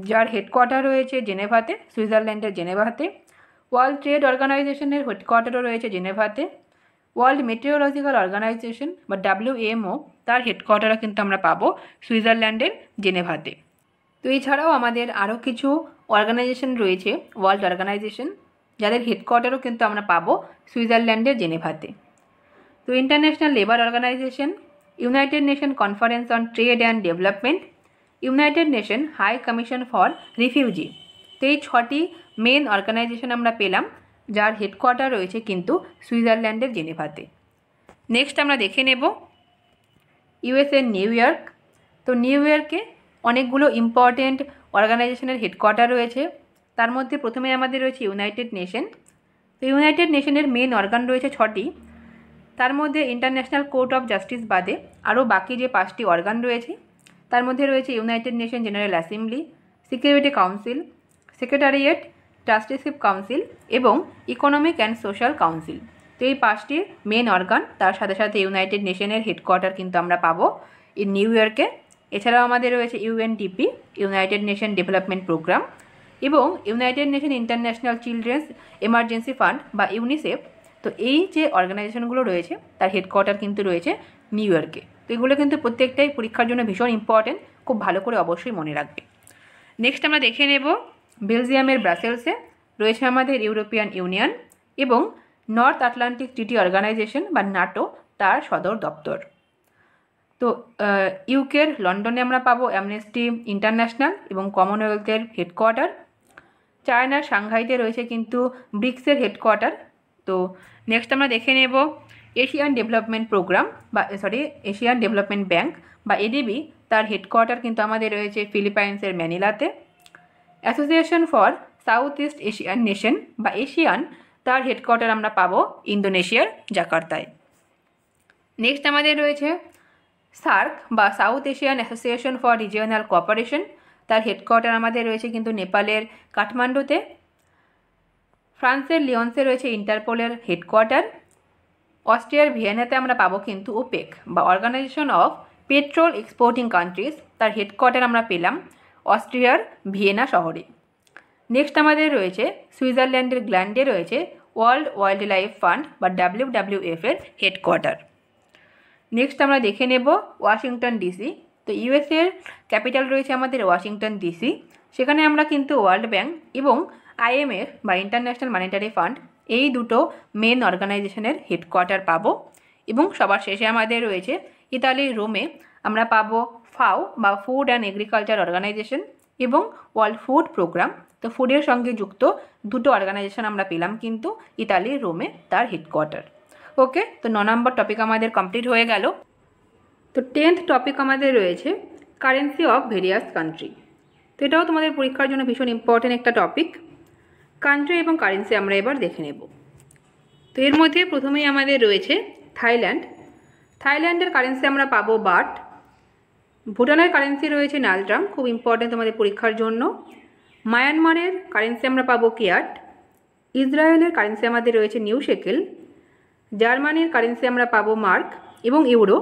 যার হেডকোয়ার্টার রয়েছে জেনেভাতে, সুইজারল্যান্ডের জেনেভাতে। ওয়ার্ল্ড ট্রেড অর্গানাইজেশনের হেডকোয়ার্টারও রয়েছে জেনেভাতে। ওয়ার্ল্ড মেটেরিওলজিক্যাল অর্গানাইজেশন বা WMO, তার হেডকোয়ার্টারও কিন্তু আমরা পাবো সুইজারল্যান্ডের জেনেভাতে। তো এছাড়াও আমাদের আরও কিছু অর্গানাইজেশন রয়েছে ওয়ার্ল্ড অর্গানাইজেশন, যাদের হেডকোয়ার্টারও কিন্তু আমরা পাবো সুইজারল্যান্ডের জেনেভাতে। তো international labour organization, United Nation conference on trade and development, United Nation high commission for refugee. তো এই 6টি মেন অর্গানাইজেশন আমরা পেলাম, যার হেডকোয়ার্টার রয়েছে কিন্তু সুইজারল্যান্ডের জেনেভাতে। নেক্সট আমরা দেখে নেব USA নিউ ইয়র্ক। তো নিউ ইয়র্কে অনেকগুলো ইম্পর্টেন্ট অর্গানাইজেশনের হেডকোয়ার্টার রয়েছে, তার মধ্যে প্রথমে আমাদের রয়েছে ইউনাইটেড নেশন। তো ইউনাইটেড নেশনের মেন অর্গান রয়েছে 6টি, তার মধ্যে ইন্টারন্যাশনাল কোর্ট অফ জাস্টিস বাদে আরও বাকি যে 5টি অর্গান রয়েছে তার মধ্যে রয়েছে United Nation general assembly, security council, secretariat, trusteeship council এবং ইকোনমিক অ্যান্ড সোশ্যাল কাউন্সিল। তো এই 5টির মেন অর্গান, তার সাথে সাথে ইউনাইটেড নেশনের হেডকোয়ার্টার কিন্তু আমরা পাবো নিউ ইয়র্কে। এছাড়াও আমাদের রয়েছে UNDP, united nation development programme, এবং united nation international children's emergency fund বা ইউনিসেফ। তো এই যে অর্গানাইজেশনগুলো রয়েছে তার হেডকোয়ার্টার কিন্তু রয়েছে নিউ ইয়র্কে। তো এগুলো কিন্তু প্রত্যেকটাই পরীক্ষার জন্য ভীষণ ইম্পর্টেন্ট, খুব ভালো করে অবশ্যই মনে রাখবে। নেক্সট আমরা দেখে নেব বেলজিয়ামের ব্রাসেলসে রয়েছে আমাদের ইউরোপিয়ান ইউনিয়ন এবং নর্থ আটলান্টিক ট্রিটি অর্গানাইজেশন বা নাটো, তার সদর দপ্তর। তো ইউকের লন্ডনে আমরা পাবো অ্যামনেস্টি ইন্টারন্যাশনাল এবং কমনওয়েলথের হেডকোয়ার্টার। চায়নার সাংহাইতে রয়েছে কিন্তু ব্রিক্সের হেডকোয়ার্টার। তো নেক্সট আমরা দেখে নেব এশিয়ান ডেভেলপমেন্ট প্রোগ্রাম বা এশিয়ান ডেভেলপমেন্ট ব্যাংক বা ADB, তার হেডকোয়ার্টার কিন্তু আমাদের রয়েছে ফিলিপাইন্সের ম্যানিলাতে। Association for south east Asian nation বা এশিয়ান, তার হেডকোয়ার্টার আমরা পাবো ইন্দোনেশিয়ার জাকার্তায়। নেক্সট আমাদের রয়েছে সার্ক বা south Asian association for regional cooperation, তার হেডকোয়ার্টার আমাদের রয়েছে কিন্তু নেপালের কাঠমান্ডুতে। ফ্রান্সের লিওন্সে রয়েছে ইন্টারপোলের হেডকোয়ার্টার। অস্ট্রিয়ার ভিয়েনাতে আমরা পাবো কিন্তু ওপেক বা organization of petrol exporting countries, তার হেডকোয়ার্টার আমরা পেলাম অস্ট্রিয়ার ভিয়েনা শহরে। নেক্সট আমাদের রয়েছে সুইজারল্যান্ডের গ্ল্যান্ডে রয়েছে ওয়ার্ল্ড ওয়াইল্ড লাইফ ফান্ড বা WWF এর হেডকোয়ার্টার। নেক্সট আমরা দেখে নেব ওয়াশিংটন DC। তো USA এর ক্যাপিটাল রয়েছে আমাদের ওয়াশিংটন DC, সেখানে আমরা কিন্তু ওয়ার্ল্ড ব্যাংক এবং IMF বা ইন্টারন্যাশনাল মনিটারি ফান্ড, এই দুটো মেন অর্গানাইজেশনের হেডকোয়ার্টার পাবো। এবং সবার শেষে আমাদের রয়েছে ইতালির রোমে আমরা পাবো FAO বা ফুড অ্যান্ড এগ্রিকালচার অর্গানাইজেশন এবং ওয়ার্ল্ড ফুড প্রোগ্রাম। তো ফুডের সঙ্গে যুক্ত দুটো অর্গানাইজেশন আমরা পেলাম কিন্তু ইতালির রোমে, তার হেডকোয়ার্টার। ওকে, তো 9 নম্বর টপিক আমাদের কমপ্লিট হয়ে গেল। তো 10th টপিক আমাদের রয়েছে কারেন্সি অফ ভেরিয়াস কান্ট্রি। তো এটাও তোমাদের পরীক্ষার জন্য ভীষণ ইম্পর্টেন্ট একটা টপিক। কান্ট্রি এবং কারেন্সি আমরা এবার দেখে নেব। তো এর মধ্যে প্রথমেই আমাদের রয়েছে থাইল্যান্ড। থাইল্যান্ডের কারেন্সি আমরা পাবো বাট। ভুটানের কারেন্সি রয়েছে নালট্রাম, খুব ইম্পর্টেন্ট তোমাদের পরীক্ষার জন্য। মায়ানমারের কারেন্সি আমরা পাবো কিয়াট। ইসরায়েলের কারেন্সি আমাদের রয়েছে নিউ শেকেল। জার্মানির কারেন্সি আমরা পাবো মার্ক এবং ইউরো।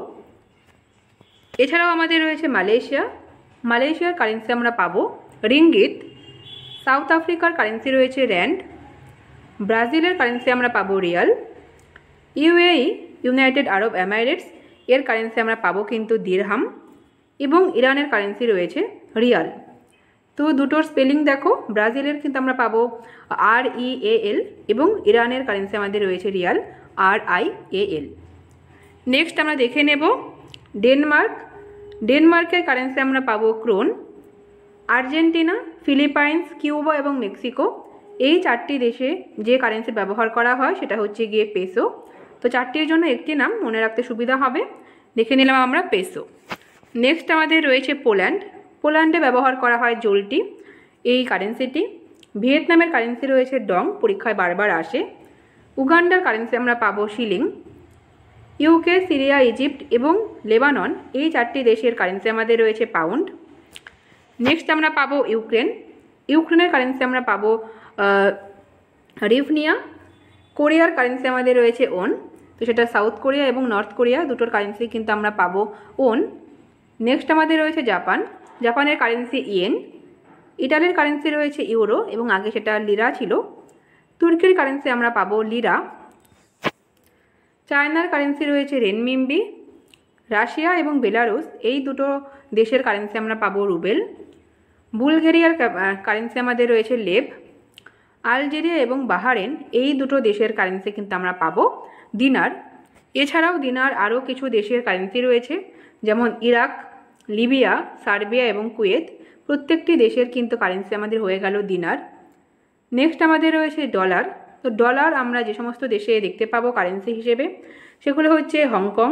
এছাড়াও আমাদের রয়েছে মালয়েশিয়া। মালয়েশিয়ার কারেন্সি আমরা পাবো রিঙ্গিত। সাউথ আফ্রিকার কারেন্সি রয়েছে র্যান্ড। ব্রাজিলের কারেন্সি আমরা পাবো রিয়াল। ইউএই ইউনাইটেড আরব এমিরেটস এর কারেন্সি আমরা পাবো কিন্তু দিরহাম। এবং ইরানের কারেন্সি রয়েছে রিয়াল। তো দুটোর স্পেলিং দেখো, ব্রাজিলের কিন্তু আমরা পাবো REAL এবং ইরানের কারেন্সি আমাদের রয়েছে রিয়াল RIAL। নেক্সট আমরা দেখে নেব ডেনমার্ক। ডেনমার্কের কারেন্সি আমরা পাবো ক্রোন। আর্জেন্টিনা, ফিলিপাইন্স, কিউবা এবং মেক্সিকো এই চারটি দেশে যে কারেন্সি ব্যবহার করা হয় সেটা হচ্ছে গিয়ে পেসো। তো চারটির জন্য একটি নাম মনে রাখতে সুবিধা হবে, দেখে নিলাম আমরা পেসো। নেক্সট আমাদের রয়েছে পোল্যান্ড। পোল্যান্ডে ব্যবহার করা হয় জোল্টি এই কারেন্সিটি। ভিয়েতনামের কারেন্সি রয়েছে ডং, পরীক্ষায় বারবার আসে। উগান্ডার কারেন্সি আমরা পাবো শিলিং। ইউকে, সিরিয়া, ইজিপ্ট এবং লেবানন এই চারটি দেশের কারেন্সি আমাদের রয়েছে পাউন্ড। নেক্সট আমরা পাবো ইউক্রেন। ইউক্রেনের কারেন্সি আমরা পাবো রিভনিয়া। কোরিয়ার কারেন্সি আমাদের রয়েছে ওন। তো সেটা সাউথ কোরিয়া এবং নর্থ কোরিয়া দুটোর কারেন্সি কিন্তু আমরা পাবো ওন। নেক্সট আমাদের রয়েছে জাপান। জাপানের কারেন্সি ইয়েন। ইটালির কারেন্সি রয়েছে ইউরো এবং আগে সেটা লিরা ছিল। তুর্কির কারেন্সি আমরা পাবো লিরা। চায়নার কারেন্সি রয়েছে রেনমিনবি। রাশিয়া এবং বেলারুস এই দুটো দেশের কারেন্সি আমরা পাবো রুবেল। বুলগেরিয়ার কারেন্সি আমাদের রয়েছে লেভ। আলজেরিয়া এবং বাহারেন এই দুটো দেশের কারেন্সি কিন্তু আমরা পাবো দিনার। এছাড়াও দিনার আরও কিছু দেশের কারেন্সি রয়েছে, যেমন ইরাক, লিবিয়া, সার্বিয়া এবং কুয়েত প্রত্যেকটি দেশের কিন্তু কারেন্সি আমাদের হয়ে গেল দিনার। নেক্সট আমাদের রয়েছে ডলার। তো ডলার আমরা যে সমস্ত দেশে দেখতে পাবো কারেন্সি হিসেবে সেগুলো হচ্ছে Hong Kong,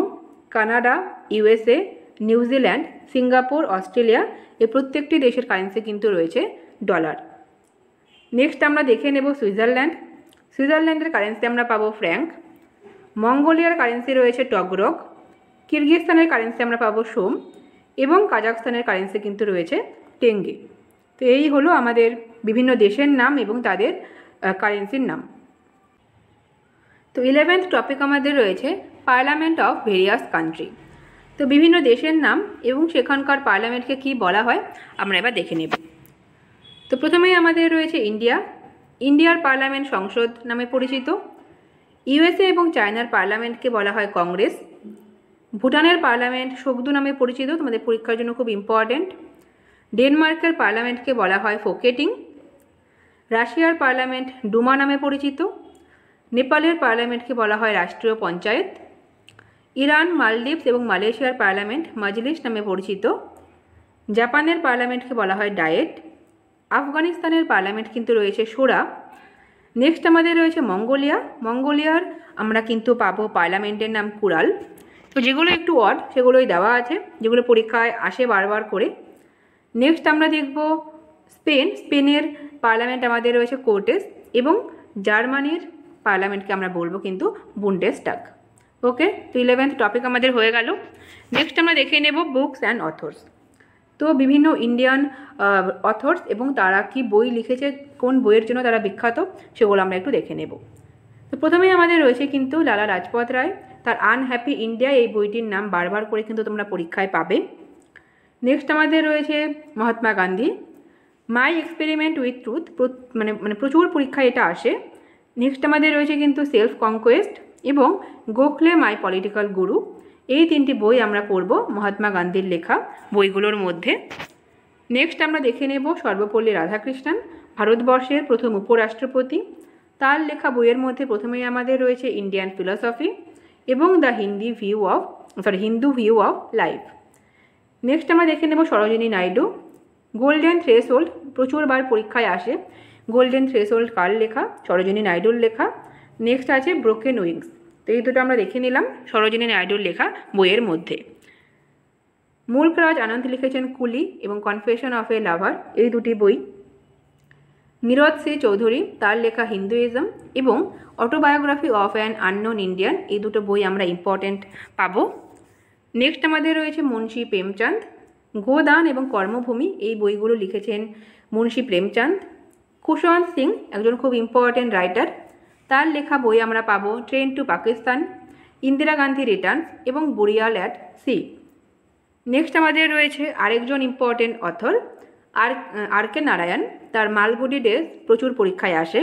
Canada, USA, New Zealand, Singapore, Australia এই প্রত্যেকটি দেশের কারেন্সি কিন্তু রয়েছে ডলার। নেক্সট আমরা দেখে নেব সুইজারল্যান্ড। সুইজারল্যান্ডের কারেন্সি আমরা পাবো ফ্র্যাঙ্ক। মঙ্গোলিয়ার কারেন্সি রয়েছে টগরক। কিরগিজস্তানের কারেন্সি আমরা পাবো সোম এবং কাজাখস্তানের কারেন্সি কিন্তু রয়েছে টেঙ্গে। তো এই হলো আমাদের বিভিন্ন দেশের নাম এবং তাদের কারেন্সির নাম। তো 11th টপিক আমাদের রয়েছে পার্লামেন্ট অফ ভেরিয়াস কান্ট্রি। তো বিভিন্ন দেশের নাম এবং সেখানকার পার্লামেন্টকে কি বলা হয় আমরা এবার দেখে নেব। তো প্রথমেই আমাদের রয়েছে ইন্ডিয়া। ইন্ডিয়ার পার্লামেন্ট সংসদ নামে পরিচিত। USA এবং চায়নার পার্লামেন্টকে বলা হয় কংগ্রেস। ভুটানের পার্লামেন্ট শোকদু নামে পরিচিত, তোমাদের পরীক্ষার জন্য খুব ইম্পর্ট্যান্ট। ডেনমার্কের পার্লামেন্টকে বলা হয় ফোকেটিং। রাশিয়ার পার্লামেন্ট ডুমা নামে পরিচিত। নেপালের পার্লামেন্টকে বলা হয় রাষ্ট্রীয় পঞ্চায়েত। ইরান, মালদ্বীপ এবং মালয়েশিয়ার পার্লামেন্ট মজলিস নামে পরিচিত। জাপানের পার্লামেন্টকে বলা হয় ডায়েট। আফগানিস্তানের পার্লামেন্ট কিন্তু রয়েছে শোরা। নেক্সট আমাদের রয়েছে মঙ্গোলিয়া। মঙ্গোলিয়ার আমরা কিন্তু পাবো পার্লামেন্টের নাম কুরাল। তো যেগুলো একটু অড সেগুলোই দেওয়া আছে, যেগুলো পরীক্ষায় আসে বারবার করে। নেক্সট আমরা দেখব স্পেন। স্পেনের পার্লামেন্ট আমাদের রয়েছে কোর্টেস এবং জার্মানির পার্লামেন্টকে আমরা বলবো কিন্তু বুন্ডেসটাগ। ওকে, তো 11th টপিক আমাদের হয়ে গেল। নেক্সট আমরা দেখে নেব বুকস অ্যান্ড অথর্স। তো বিভিন্ন ইন্ডিয়ান অথর্স এবং তারা কি বই লিখেছে, কোন বইয়ের জন্য তারা বিখ্যাত সেগুলো আমরা একটু দেখে নেব। তো প্রথমেই আমাদের রয়েছে কিন্তু লালা লাজপত রায়। তার আনহ্যাপি ইন্ডিয়া এই বইটির নাম বারবার করে কিন্তু তোমরা পরীক্ষায় পাবে। নেক্সট আমাদের রয়েছে মহাত্মা গান্ধী। মাই এক্সপেরিমেন্ট উইথ ট্রুথ, মানে প্রচুর পরীক্ষায় এটা আসে। নেক্সট আমাদের রয়েছে কিন্তু সেলফ কনকোয়েস্ট এবং গোখলে মাই পলিটিক্যাল গুরু। এই তিনটি বই আমরা পড়ব মহাত্মা গান্ধীর লেখা বইগুলোর মধ্যে। নেক্সট আমরা দেখে নেব সর্বপল্লী রাধাকৃষ্ণন, ভারতবর্ষের প্রথম উপরাষ্ট্রপতি। তার লেখা বইয়ের মধ্যে প্রথমেই আমাদের রয়েছে ইন্ডিয়ান ফিলসফি এবং the Hindu view of life. Next আমরা দেখে নেব সরোজিনী নাইডু, গোল্ডেন থ্রেশহোল্ড। প্রচুরবার পরীক্ষায় আসে গোল্ডেন থ্রেশহোল্ড কার লেখা, সরোজিনী নাইডুর লেখা। নেক্সট আছে ব্রোকেন উইংস। তো এই দুটো আমরা দেখে নিলাম সরোজিনী নাইডুর লেখা বইয়ের মধ্যে। মুলকরাজ আনন্দ লিখেছেন কুলি এবং কনফেশন অফ এ লাভার, এই দুটি বই। নীরজ সি চৌধুরী তার লেখা হিন্দুইজম এবং autobiography of an unknown Indian, এই দুটো বই আমরা ইম্পর্টেন্ট পাবো। নেক্সট আমাদের রয়েছে মুন্সি প্রেমচাঁদ, গোদান এবং কর্মভূমি, এই বইগুলো লিখেছেন মুন্সি প্রেমচাঁদ। কুশওয়ান্ত সিং একজন খুব ইম্পর্টেন্ট রাইটার, তার লেখা বই আমরা পাবো train to Pakistan, Indira Gandhi returns এবং বুড়িয়াল অ্যাট সি। নেক্সট আমাদের রয়েছে আরেকজন important author R K Narayan. তার মালগুডি ডেজ প্রচুর পরীক্ষায় আসে।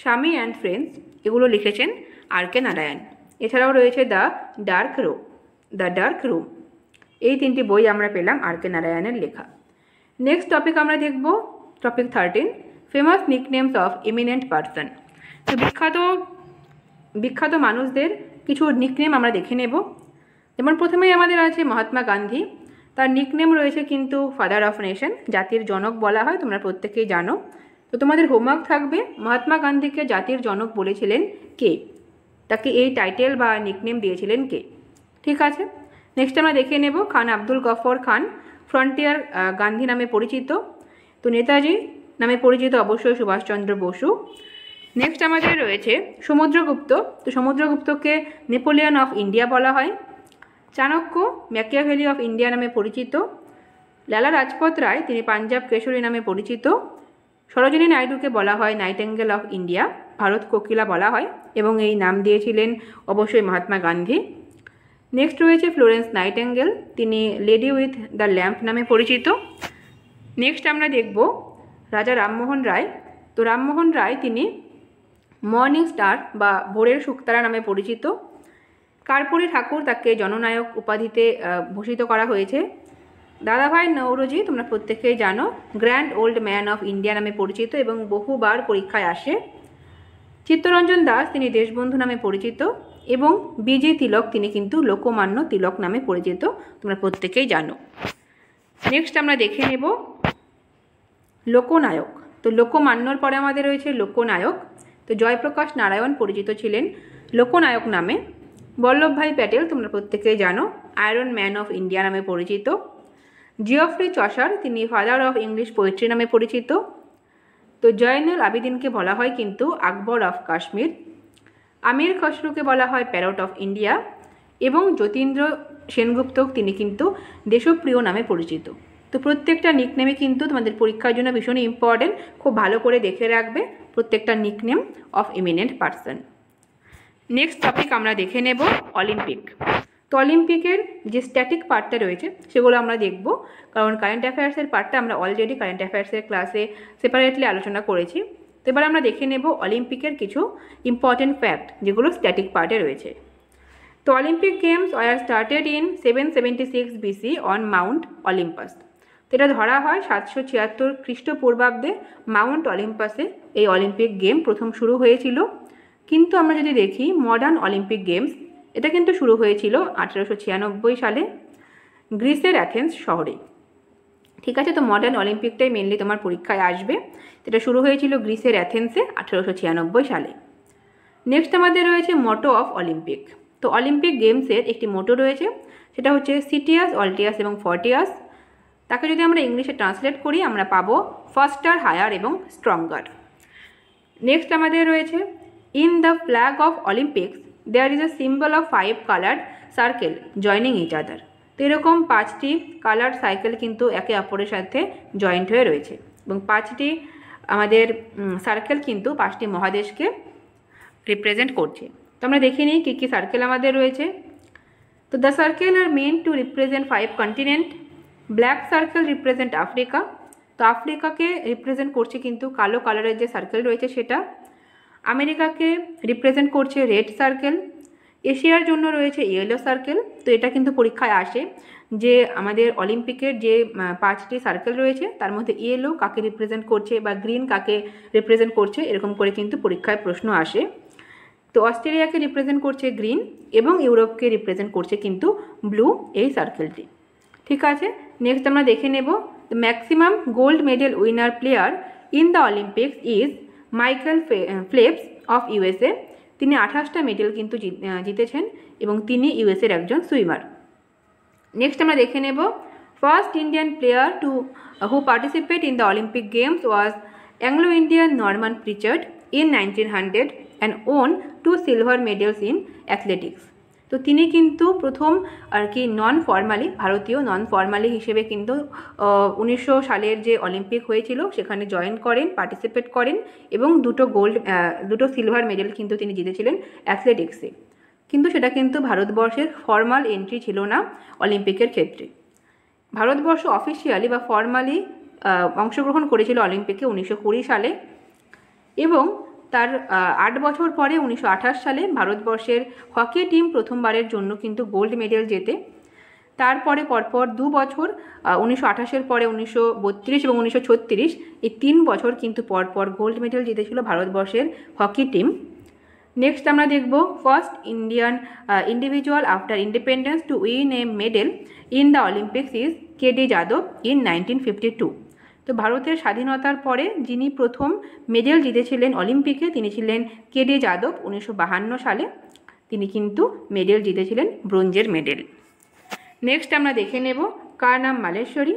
স্বামী অ্যান্ড ফ্রেন্ডস এগুলো লিখেছেন আর কে নারায়ণ। এছাড়াও রয়েছে দ্য ডার্ক রুম। এই তিনটি বই আমরা পেলাম আর.কে নারায়ণের লেখা। নেক্সট টপিক আমরা দেখব topic 13, famous nicknames of eminent person. তো বিখ্যাত মানুষদের কিছু নিকনেম আমরা দেখে নেব। যেমন প্রথমেই আমাদের আছে মহাত্মা গান্ধী। তার নিকনেম রয়েছে কিন্তু ফাদার অফ নেশন, জাতির জনক বলা হয়, তোমরা প্রত্যেকেই জানো। তো তোমাদের হোমওয়ার্ক থাকবে মহাত্মা গান্ধীকে জাতির জনক বলেছিলেন কে, তাকে এই টাইটেল বা নিকনেম দিয়েছিলেন কে। ঠিক আছে, নেক্সট আমরা দেখে নেব খান আব্দুল গফর খান, ফ্রন্টিয়ার গান্ধী নামে পরিচিত। তো নেতাজি নামে পরিচিত অবশ্যই সুভাষচন্দ্র বসু। নেক্সট আমাদের রয়েছে সমুদ্রগুপ্ত। তো সমুদ্রগুপ্তকে নেপোলিয়ন অফ ইন্ডিয়া বলা হয়। চাণক্য ম্যাকিয়াভেলি অফ ইন্ডিয়া নামে পরিচিত। লালা লাজপত রায় তিনি পাঞ্জাব কেশরী নামে পরিচিত। সরোজিনী নাইডুকে বলা হয় নাইটেঙ্গেল অফ ইন্ডিয়া, ভারত কোকিলা বলা হয়, এবং এই নাম দিয়েছিলেন অবশ্যই মহাত্মা গান্ধী। নেক্সট রয়েছে ফ্লোরেন্স নাইটেঙ্গেল, তিনি লেডি উইথ দ্য ল্যাম্প নামে পরিচিত। নেক্সট আমরা দেখব রাজা রামমোহন রায়। তো রামমোহন রায় তিনি মর্নিং স্টার বা ভোরের শুকতারা নামে পরিচিত। কার্পুরী ঠাকুর তাকে জননায়ক উপাধিতে ভূষিত করা হয়েছে। দাদাভাই নৌরোজি তোমরা প্রত্যেকেই জানো, grand old man of India নামে পরিচিত এবং বহুবার পরীক্ষায় আসে। চিত্তরঞ্জন দাস তিনি দেশবন্ধু নামে পরিচিত, এবং বিজি তিলক তিনি কিন্তু লোকমান্য তিলক নামে পরিচিত, তোমরা প্রত্যেকেই জানো। নেক্সট আমরা দেখে নেব লোকনায়ক। তো লোকমান্যর পরে আমাদের রয়েছে লোকনায়ক। তো জয়প্রকাশ নারায়ণ পরিচিত ছিলেন লোকনায়ক নামে। বল্লভভাই প্যাটেল তোমরা প্রত্যেকেই জানো, আয়রন ম্যান অফ ইন্ডিয়া নামে পরিচিত। জিওফ্রি চসার তিনি ফাদার অফ ইংলিশ পোয়েট্রি নামে পরিচিত। তো জয়নুল আবেদিনকে বলা হয় কিন্তু আকবর অফ কাশ্মীর। আমির খসরুকে বলা হয় প্যারট অফ ইন্ডিয়া, এবং যতীন্দ্র সেনগুপ্ত তিনি কিন্তু দেশপ্রিয় নামে পরিচিত। তো প্রত্যেকটা নিকনেমে কিন্তু তোমাদের পরীক্ষার জন্য ভীষণই ইম্পর্টেন্ট, খুব ভালো করে দেখে রাখবে প্রত্যেকটা nickname of eminent person. Next topic আমরা দেখে নেব অলিম্পিক। তো অলিম্পিকের যে স্ট্যাটিক পার্টটা রয়েছে সেগুলো আমরা দেখব, কারণ কারেন্ট অ্যাফেয়ার্সের পার্টটা আমরা অলরেডি কারেন্ট অ্যাফেয়ার্সের ক্লাসে সেপারেটলি আলোচনা করেছি। তো এবার আমরা দেখে নেব অলিম্পিকের কিছু ইম্পর্টেন্ট ফ্যাক্ট যেগুলো স্ট্যাটিক পার্টে রয়েছে। তো Olympic games were started in 776 BC on Mount Olympus. তো এটা ধরা হয় 776 খ্রিস্টপূর্বাব্দে মাউন্ট অলিম্পাসে এই অলিম্পিক গেম প্রথম শুরু হয়েছিল। কিন্তু আমরা যদি দেখি মডার্ন অলিম্পিক গেমস, এটা কিন্তু শুরু হয়েছিল 1896 সালে গ্রিসের অ্যাথেন্স শহরে। ঠিক আছে, তো মডার্ন অলিম্পিকটাই মেনলি তোমার পরীক্ষায় আসবে। এটা শুরু হয়েছিল গ্রিসের অ্যাথেন্সে 1896 সালে। নেক্সট আমাদের রয়েছে মোটো অফ অলিম্পিক। তো অলিম্পিক গেমসের একটি মোটো রয়েছে, সেটা হচ্ছে সিটিয়াস, অল্টিয়াস এবং ফর্টিয়াস। তাকে যদি আমরা ইংলিশে ট্রান্সলেট করি আমরা পাবো ফাস্টার, হায়ার এবং স্ট্রঙ্গার। নেক্সট আমাদের রয়েছে in the flag of Olympics there is a symbol of 5 coloured circle joining each other. তো এরকম 5টি কালার্ড সার্কেল কিন্তু একে অপরের সাথে জয়েন্ট হয়ে রয়েছে, এবং 5টি আমাদের সার্কেল কিন্তু 5টি মহাদেশকে রিপ্রেজেন্ট করছে। তো আমরা দেখে নিই কী কী সার্কেল আমাদের রয়েছে। তো the circle are meant to represent 5 continent. Black circle represent Africa. তো আফ্রিকাকে রিপ্রেজেন্ট করছে কিন্তু কালো কালারের যে সার্কেল রয়েছে সেটা। আমেরিকাকে রিপ্রেজেন্ট করছে রেড সার্কেল। এশিয়ার জন্য রয়েছে ইয়েলো সার্কেল। তো এটা কিন্তু পরীক্ষায় আসে যে আমাদের অলিম্পিকের যে 5টি সার্কেল রয়েছে তার মধ্যে ইয়েলো কাকে রিপ্রেজেন্ট করছে বা গ্রিন কাকে রিপ্রেজেন্ট করছে, এরকম করে কিন্তু পরীক্ষায় প্রশ্ন আসে। তো অস্ট্রেলিয়াকে রিপ্রেজেন্ট করছে গ্রিন, এবং ইউরোপকে রিপ্রেজেন্ট করছে কিন্তু ব্লু এই সার্কেলটি। ঠিক আছে, নেক্সট আমরা দেখে নেব the maximum gold medal winner player in the Olympics is Michael Phelps of USA. তিনি 28টা মেডেল কিন্তু জিতেছেন, এবং তিনি ইউএসএর একজন সুইমার। নেক্সট আমরা দেখে নেব first Indian player who participate in the Olympic games was Anglo Indian Norman Pritchard in 1900 and won 2 silver medals in athletics. তো তিনি কিন্তু প্রথম আর কি নন ফর্মালি, ভারতীয় নন ফর্মালি হিসেবে কিন্তু 1900 সালের যে অলিম্পিক হয়েছিল সেখানে জয়েন করেন, পার্টিসিপেট করেন, এবং 2 সিলভার মেডেল কিন্তু তিনি জিতেছিলেন অ্যাথলেটিক্সে। কিন্তু সেটা কিন্তু ভারতবর্ষের ফর্মাল এন্ট্রি ছিল না অলিম্পিকের ক্ষেত্রে। ভারতবর্ষ অফিসিয়ালি বা ফর্মালি অংশগ্রহণ করেছিল অলিম্পিকে 1920 সালে, এবং তার 8 বছর পরে 1928 সালে ভারতবর্ষের হকি টিম প্রথমবারের জন্য কিন্তু গোল্ড মেডেল জেতে। তারপরে পরপর 2 বছর 1928-এর পরে 1932 এবং 1936 এই 3 বছর কিন্তু পরপর গোল্ড মেডেল জিতেছিল ভারতবর্ষের হকি টিম। নেক্সট আমরা দেখব first Indian individual after independence to win a medal in the Olympics is KD যাদব ইন 1952। তো ভারতের স্বাধীনতার পরে যিনি প্রথম মেডেল জিতেছিলেন অলিম্পিকে তিনি ছিলেন কেডি যাদব। 1952 সালে তিনি কিন্তু মেডেল জিতেছিলেন, ব্রোঞ্জের মেডেল। নেক্সট আমরা দেখে নেব Karnam Malleswari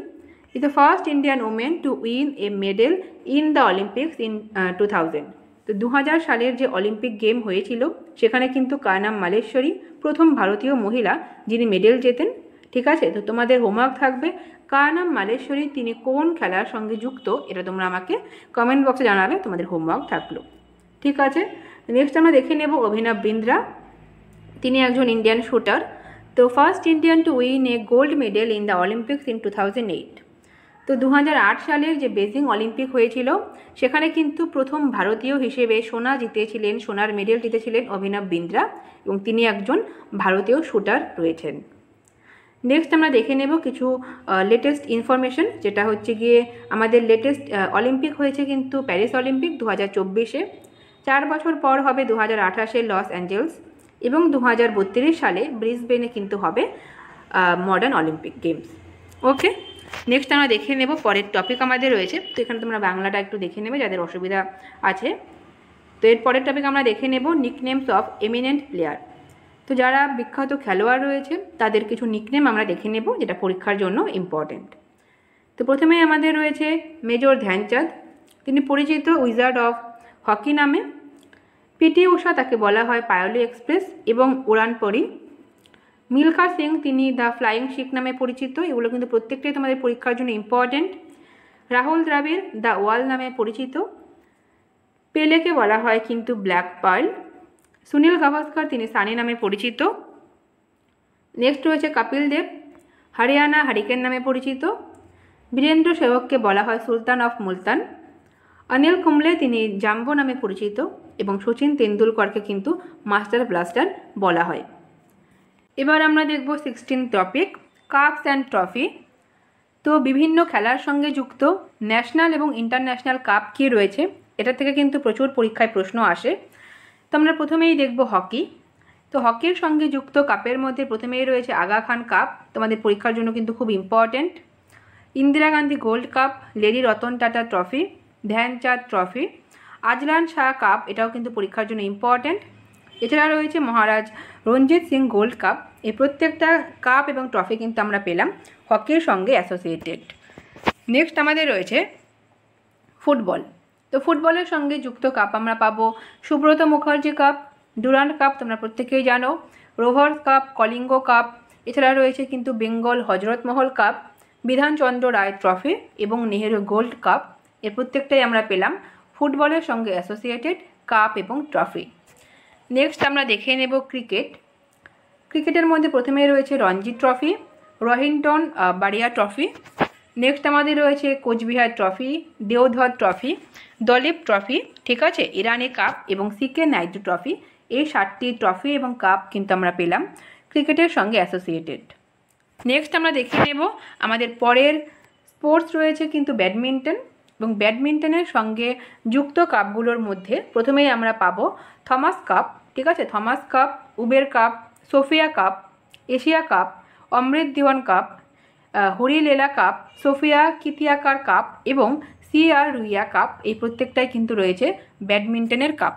is the first Indian women to win a medal in the Olympics in 2000। তো 2000 সালের যে অলিম্পিক গেম হয়েছিল সেখানে কিন্তু কারনাম মালেশ্বরী প্রথম ভারতীয় মহিলা যিনি মেডেল জেতেন। ঠিক আছে, তো তোমাদের হোমওয়ার্ক থাকবে কারনাম মালেশ্বরী তিনি কোন খেলার সঙ্গে যুক্ত, এটা তোমরা আমাকে কমেন্ট বক্সে জানাবে, তোমাদের হোমওয়ার্ক থাকলো। ঠিক আছে, নেক্সট আমরা দেখে নেব অভিনব বিন্দ্রা, তিনি একজন ইন্ডিয়ান শুটার। তো first Indian to win a gold medal in the Olympics in 2008। তো 2008 সালের যে বেজিং অলিম্পিক হয়েছিল সেখানে কিন্তু প্রথম ভারতীয় হিসেবে সোনার মেডেল জিতেছিলেন অভিনব বিন্দ্রা, এবং তিনি একজন ভারতীয় শুটার রয়েছেন। নেক্সট আমরা দেখে নেব কিছু লেটেস্ট ইনফরমেশন, যেটা হচ্ছে গিয়ে আমাদের লেটেস্ট অলিম্পিক হয়েছে কিন্তু প্যারিস অলিম্পিক 2024-এ। 4 বছর পর হবে 2028-এ লস অ্যাঞ্জেলস, এবং 2032 সালে ব্রিসবেনে কিন্তু হবে মডার্ন অলিম্পিক গেমস। ওকে, নেক্সট আমরা দেখে নেব পরের টপিক আমাদের রয়েছে। তো এখানে তোমরা বাংলাটা একটু দেখে নেবে যাদের অসুবিধা আছে। তো এর পরের টপিক আমরা দেখে নেব নিকনেমস অফ এমিনেন্ট প্লেয়ার। তো যারা বিখ্যাত খেলোয়াড় রয়েছে তাদের কিছু নিকনেম আমরা দেখে নেব, যেটা পরীক্ষার জন্য ইম্পর্টেন্ট। তো প্রথমে আমাদের রয়েছে মেজর ধ্যানচাঁদ, তিনি পরিচিত উইজার্ড অফ হকি নামে। পিটি ঊষা, তাকে বলা হয় পায়োলি এক্সপ্রেস এবং উড়ান পরি। মিলখা সিং, তিনি দ্য ফ্লাইং শিখ নামে পরিচিত। এগুলো কিন্তু প্রত্যেকটাই তোমাদের পরীক্ষার জন্য ইম্পর্টেন্ট। রাহুল দ্রাবিড় দ্য ওয়াল নামে পরিচিত। পেলেকে বলা হয় কিন্তু ব্ল্যাক পার্ল। সুনীল গাভাস্কর, তিনি সানি নামে পরিচিত। নেক্সট রয়েছে কপিল দেব, হরিয়ানা হারিকেন নামে পরিচিত। বীরেন্দ্র সেবককে বলা হয় সুলতান অফ মুলতান। অনিল কুম্বলে, তিনি জাম্বো নামে পরিচিত, এবং সচিন তেন্ডুলকরকে কিন্তু মাস্টার ব্লাস্টার বলা হয়। এবার আমরা দেখব 16 টপিক কাপস অ্যান্ড ট্রফি। তো বিভিন্ন খেলার সঙ্গে যুক্ত ন্যাশনাল এবং ইন্টারন্যাশনাল কাপ কী রয়েছে, এটা থেকে কিন্তু প্রচুর পরীক্ষায় প্রশ্ন আসে। তো আমরা প্রথমেই দেখব হকি। তো হকির সঙ্গে যুক্ত কাপের মধ্যে প্রথমেই রয়েছে আগা খান কাপ, তোমাদের পরীক্ষার জন্য কিন্তু খুব important. Indira Gandhi gold cup, lady Ratan Tata trophy, Dhyanchand trophy, Azlan Shah cup, এটাও কিন্তু পরীক্ষার জন্য ইম্পর্ট্যান্ট। এছাড়া রয়েছে মহারাজ রঞ্জিত সিং গোল্ড কাপ। এই প্রত্যেকটা কাপ এবং ট্রফি কিন্তু আমরা পেলাম হকির সঙ্গে অ্যাসোসিয়েটেড। নেক্সট আমাদের রয়েছে ফুটবল। তো ফুটবলের সঙ্গে যুক্ত কাপ আমরা পাবো Subrata Mukherjee cup, Durand cup, তোমরা প্রত্যেকেই জানো, রোভার্স কাপ, কলিঙ্গ কাপ। এছাড়া রয়েছে কিন্তু বেঙ্গল হজরতমহল কাপ, বিধানচন্দ্র রায় ট্রফি এবং নেহেরু গোল্ড কাপ। এর প্রত্যেকটাই আমরা পেলাম ফুটবলের সঙ্গে অ্যাসোসিয়েটেড কাপ এবং ট্রফি। নেক্সট আমরা দেখে নেব ক্রিকেট। ক্রিকেটের মধ্যে প্রথমেই রয়েছে রঞ্জি ট্রফি, রহিন্টন বাড়িয়া ট্রফি। নেক্সট আমাদের রয়েছে Cooch Behar trophy, Deodhar trophy, Duleep trophy, ঠিক আছে, ইরানি কাপ এবং সিকে নাইডু ট্রফি। এই 7টি ট্রফি এবং কাপ কিন্তু আমরা পেলাম ক্রিকেটের সঙ্গে অ্যাসোসিয়েটেড। নেক্সট আমরা দেখে নেব আমাদের পরের স্পোর্টস রয়েছে কিন্তু ব্যাডমিন্টন, এবং ব্যাডমিন্টনের সঙ্গে যুক্ত কাপগুলোর মধ্যে প্রথমেই আমরা পাবো থমাস কাপ, ঠিক আছে, Thomas cup, Uber cup, Sophia cup, Asia cup, Amrit Diwan cup, Harilela cup, Sophia Kittiyakara cup এবং সিআর রুইয়া কাপ। এই প্রত্যেকটাই কিন্তু রয়েছে ব্যাডমিন্টনের কাপ।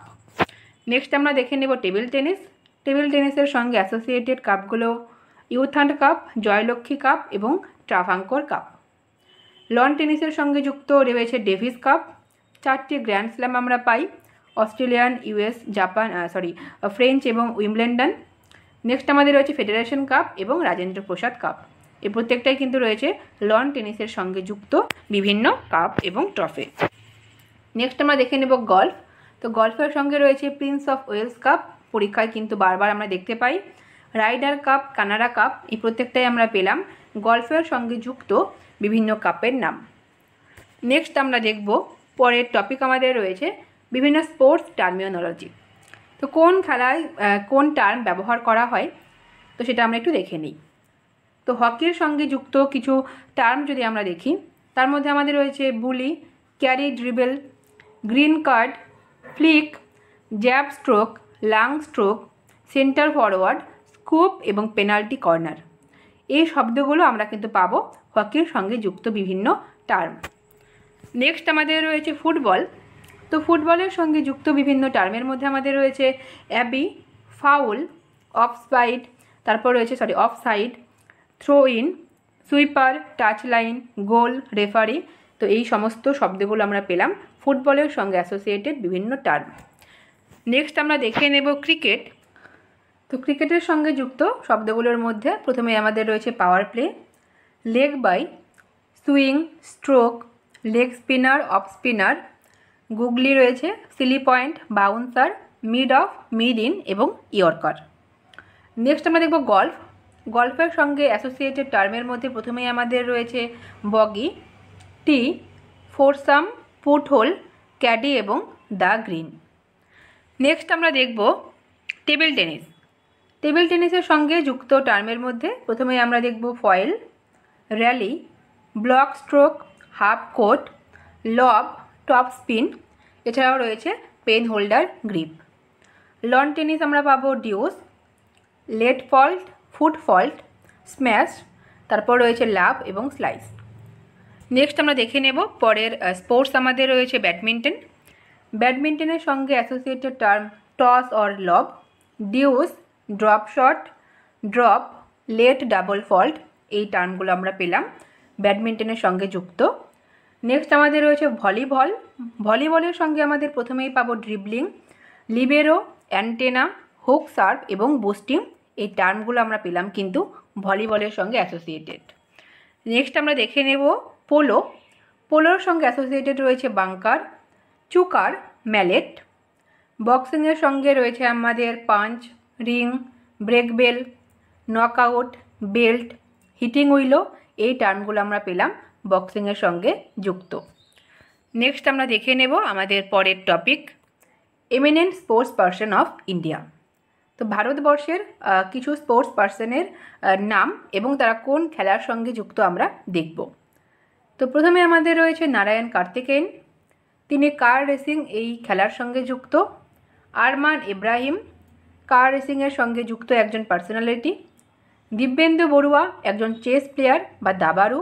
নেক্সট আমরা দেখে নেব টেবিল টেনিস। টেবিল টেনিসের সঙ্গে অ্যাসোসিয়েটেড কাপগুলো ইউথান্ড কাপ, জয়লক্ষ্মী কাপ এবং ট্রাভাঙ্কোর কাপ। লন টেনিসের সঙ্গে যুক্ত রয়েছে ডেভিস কাপ। 4টি গ্র্যান্ড স্ল্যাম আমরা পাই, অস্ট্রেলিয়ান, ইউএস, জাপান, ফ্রেঞ্চ এবং উইম্বলেন্ডন। নেক্সট আমাদের রয়েছে ফেডারেশন কাপ এবং রাজেন্দ্র প্রসাদ কাপ। এই প্রত্যেকটাই কিন্তু রয়েছে লন টেনিসের সঙ্গে যুক্ত বিভিন্ন কাপ এবং ট্রফি। নেক্সট আমরা দেখে নেব গল্ফ। তো গল্ফের সঙ্গে রয়েছে প্রিন্স অফ ওয়েলস কাপ, পরীক্ষায় কিন্তু বারবার আমরা দেখতে পাই। রাইডার কাপ, কানাডা কাপ, এই প্রত্যেকটাই আমরা পেলাম গল্ফের সঙ্গে যুক্ত বিভিন্ন কাপের নাম। নেক্সট আমরা দেখব পরের টপিক আমাদের রয়েছে বিভিন্ন স্পোর্টস টার্মিনোলজি। তো কোন খেলায় কোন টার্ম ব্যবহার করা হয়, তো সেটা আমরা একটু দেখে নিই। তো হকির সঙ্গে যুক্ত কিছু টার্ম যদি আমরা দেখি, তার মধ্যে আমাদের রয়েছে bully, carry dribble, green card, flick, jab stroke, lunge stroke, centre forward, scoop এবং পেনাল্টি কর্নার। এই শব্দগুলো আমরা কিন্তু পাবো হকির সঙ্গে যুক্ত বিভিন্ন টার্ম। নেক্সট আমাদের রয়েছে ফুটবল। তো ফুটবলের সঙ্গে যুক্ত বিভিন্ন টার্মের মধ্যে আমাদের রয়েছে অ্যাবি, ফাউল, অফসাইড, তারপর রয়েছে offside, throw in, sweeper, touch line, goal, referee. তো এই সমস্ত শব্দগুলো আমরা পেলাম ফুটবলের সঙ্গে অ্যাসোসিয়েটেড বিভিন্ন টার্ম। নেক্সট আমরা দেখে নেব ক্রিকেট। তো ক্রিকেটের সঙ্গে যুক্ত শব্দগুলোর মধ্যে প্রথমে আমাদের রয়েছে power play, leg bye, swing, stroke, leg spinner, off spinner, googly রয়েছে, silly point, bouncer, mid off, mid in এবং ইয়র্কার। নেক্সট আমরা দেখব গল্ফ। গল্ফের সঙ্গে অ্যাসোসিয়েটেড টার্মের মধ্যে প্রথমেই আমাদের রয়েছে বগি, টি, ফোরসাম, পুটহোল, ক্যাডি এবং দ্য গ্রিন। নেক্সট আমরা দেখব টেবিল টেনিস। টেবিল টেনিসের সঙ্গে যুক্ত টার্মের মধ্যে প্রথমেই আমরা দেখব foil, rally, block stroke, half court, lob, top spin, এছাড়াও রয়েছে pen holder grip. Lawn tennis আমরা পাবো deuce, let fault, foot fault, smash, তারপর রয়েছে লাভ এবং স্লাইস। নেক্সট আমরা দেখে নেব পরের স্পোর্টস আমাদের রয়েছে ব্যাডমিন্টন। ব্যাডমিন্টনের সঙ্গে associated term toss or lob, deuce, drop shot, drop, let double fault, এই টার্মগুলো আমরা পেলাম ব্যাডমিন্টনের সঙ্গে যুক্ত। নেক্সট আমাদের রয়েছে ভলিবল। ভলিবলের সঙ্গে আমাদের প্রথমেই পাবো ড্রিবলিং, লিবেরো, অ্যান্টেনা, হুক সার্ভ এবং বুস্টিং, এই টার্মগুলো আমরা পেলাম কিন্তু ভলিবলের সঙ্গে অ্যাসোসিয়েটেড। নেক্সট আমরা দেখে নেব পোলো। পোলোর সঙ্গে অ্যাসোসিয়েটেড রয়েছে বাঙ্কার, চুকার, ম্যালেট। বক্সিংয়ের সঙ্গে রয়েছে আমাদের punch, ring, break bell, knockout, belt, hitting willow, এই টার্মগুলো আমরা পেলাম বক্সিংয়ের সঙ্গে যুক্ত। নেক্সট আমরা দেখে নেব আমাদের পরের topic eminent sports person of India. তো ভারতবর্ষের কিছু স্পোর্টস পার্সনের নাম এবং তারা কোন খেলার সঙ্গে যুক্ত আমরা দেখব। তো প্রথমে আমাদের রয়েছে নারায়ণ কার্তিকেয়ন, তিনি কার রেসিং এই খেলার সঙ্গে যুক্ত। আরমান ইব্রাহিম, কার রেসিংয়ের সঙ্গে যুক্ত একজন পার্সোনালিটি। দিব্যেন্দু বড়ুয়া, একজন চেস প্লেয়ার বা দাবারু।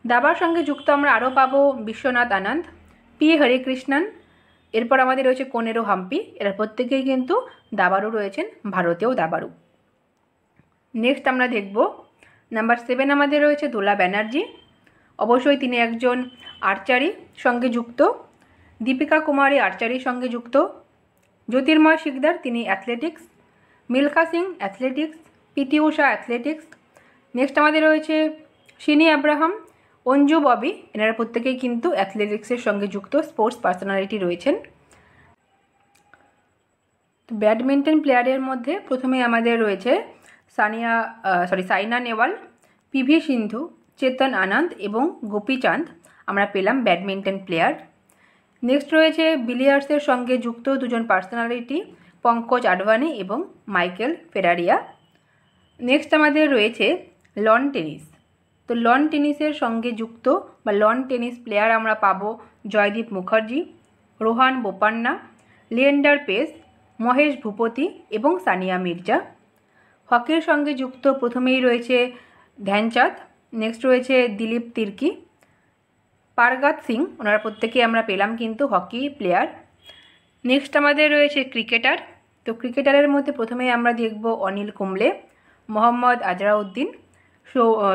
দাবার সঙ্গে যুক্ত আমরা আরও পাবো বিশ্বনাথ আনন্দ, পি হরিকৃষ্ণন, এরপর আমাদের রয়েছে কোনেরু হাম্পি, এরা প্রত্যেকেই কিন্তু দাবারু রয়েছেন, ভারতেও দাবারু। নেক্সট আমরা দেখব নাম্বার 7 আমাদের রয়েছে দোলা ব্যানার্জি, অবশ্যই তিনি একজন আর্চারি সঙ্গে যুক্ত। দীপিকা কুমারী আর্চারির সঙ্গে যুক্ত। জ্যোতির্ময় শিকদার, তিনি athletics. Milkha Singh athletics, PT Usha athletics. Next আমাদের রয়েছে শিনি আব্রাহাম, অঞ্জু ববি, এনারা প্রত্যেকেই কিন্তু অ্যাথলেটিক্সের সঙ্গে যুক্ত স্পোর্টস পার্সোনালিটি রয়েছেন। ব্যাডমিন্টন প্লেয়ারের মধ্যে প্রথমে আমাদের রয়েছে সাইনা নেহওয়াল, পিভি সিন্ধু, চেতন আনন্দ এবং গোপীচাঁদ, আমরা পেলাম ব্যাডমিন্টন প্লেয়ার। নেক্সট রয়েছে বিলিয়ার্ডসের সঙ্গে যুক্ত দুজন পার্সোনালিটি, পঙ্কজ আডবাণী এবং মাইকেল ফেরারিয়া। নেক্সট আমাদের রয়েছে লন টেনিস। তো লন টেনিসের সঙ্গে যুক্ত বা লন টেনিস প্লেয়ার আমরা পাবো জয়দীপ মুখার্জি, রোহান বোপান্না, লিয়েন্ডার পেস, মহেশ ভূপতি এবং সানিয়া মির্জা। হকির সঙ্গে যুক্ত প্রথমেই রয়েছে ধ্যানচাঁদ, নেক্সট রয়েছে দিলীপ তির্কি, পারগাত সিং, ওনারা প্রত্যেকেই আমরা পেলাম কিন্তু হকি প্লেয়ার। নেক্সট আমাদের রয়েছে ক্রিকেটার। তো ক্রিকেটারের মধ্যে প্রথমেই আমরা দেখব অনিল কুম্বলে, মোহাম্মদ আজরাউদ্দিন,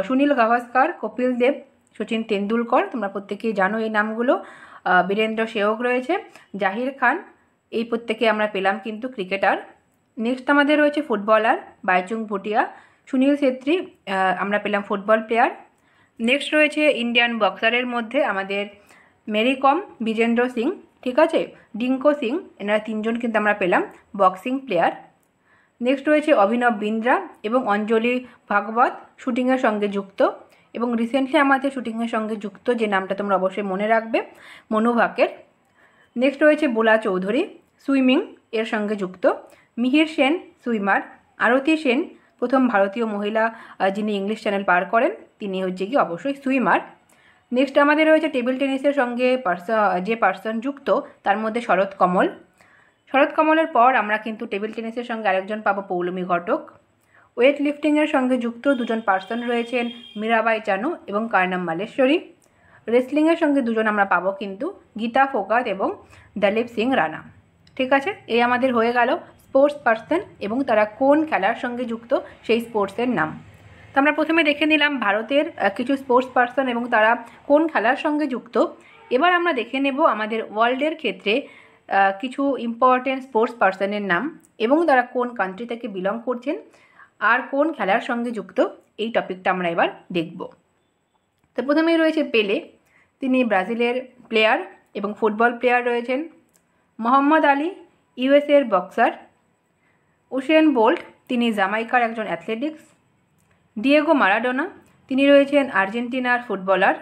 সুনীল গাভাস্কার, কপিল দেব, সচিন তেন্ডুলকর, তোমরা প্রত্যেকেই জানো এই নামগুলো। বীরেন্দ্র সেহগ রয়েছে, জাহির খান, এই প্রত্যেকে আমরা পেলাম কিন্তু ক্রিকেটার। নেক্সট আমাদের রয়েছে ফুটবলার, বাইচুং ভুটিয়া, সুনীল ছেত্রী, আমরা পেলাম ফুটবল প্লেয়ার। নেক্সট রয়েছে ইন্ডিয়ান বক্সারের মধ্যে আমাদের মেরি কম, বিজেন্দ্র সিং, ঠিক আছে, ডিঙ্কো সিং, এনারা তিনজন কিন্তু আমরা পেলাম বক্সিং প্লেয়ার। নেক্সট রয়েছে অভিনব বিন্দ্রা এবং অঞ্জলি ভাগবত শুটিংয়ের সঙ্গে যুক্ত, এবং রিসেন্টলি আমাদের শুটিংয়ের সঙ্গে যুক্ত যে নামটা তোমরা অবশ্যই মনে রাখবে, মনু ভাকের। নেক্সট রয়েছে বোলা চৌধুরী সুইমিং এর সঙ্গে যুক্ত, মিহির সেন সুইমার, আরতি সেন প্রথম ভারতীয় মহিলা যিনি ইংলিশ চ্যানেল পার করেন, তিনি হচ্ছে কি অবশ্যই সুইমার। নেক্সট আমাদের রয়েছে টেবিল টেনিসের সঙ্গে যে পার্সন যুক্ত তার মধ্যে শরৎ কমল। শরৎ কমলের পর আমরা কিন্তু টেবিল টেনিসের সঙ্গে আরেকজন পাবো পৌলমী ঘটক। ওয়েট লিফটিংয়ের সঙ্গে যুক্ত দুজন পার্সন রয়েছেন মীরাবাই চানু এবং কার্নাম মালেশ্বরী। রেসলিংয়ের সঙ্গে দুজন আমরা পাবো কিন্তু গীতা ফোগাত এবং দলীপ সিং রানা। ঠিক আছে, এই আমাদের হয়ে গেল স্পোর্টস পার্সন এবং তারা কোন খেলার সঙ্গে যুক্ত সেই স্পোর্টসের নাম। তো আমরা প্রথমে দেখে নিলাম ভারতের কিছু স্পোর্টস পার্সন এবং তারা কোন খেলার সঙ্গে যুক্ত। এবার আমরা দেখে নেব আমাদের ওয়ার্ল্ডের ক্ষেত্রে কিছু ইম্পর্টেন্ট স্পোর্টস পার্সনের নাম এবং তারা কোন কান্ট্রি থেকে বিলং করছেন আর কোন খেলার সঙ্গে যুক্ত, এই টপিকটা আমরা এবার দেখব। তো প্রথমেই রয়েছে পেলে, তিনি ব্রাজিলের প্লেয়ার এবং ফুটবল প্লেয়ার রয়েছেন। মোহাম্মদ আলী ইউএসএর বক্সার। উসেন বোল্ট, তিনি জামাইকার একজন অ্যাথলেটিক্স। ডিয়েগো মারাডোনা, তিনি রয়েছেন আর্জেন্টিনার ফুটবলার।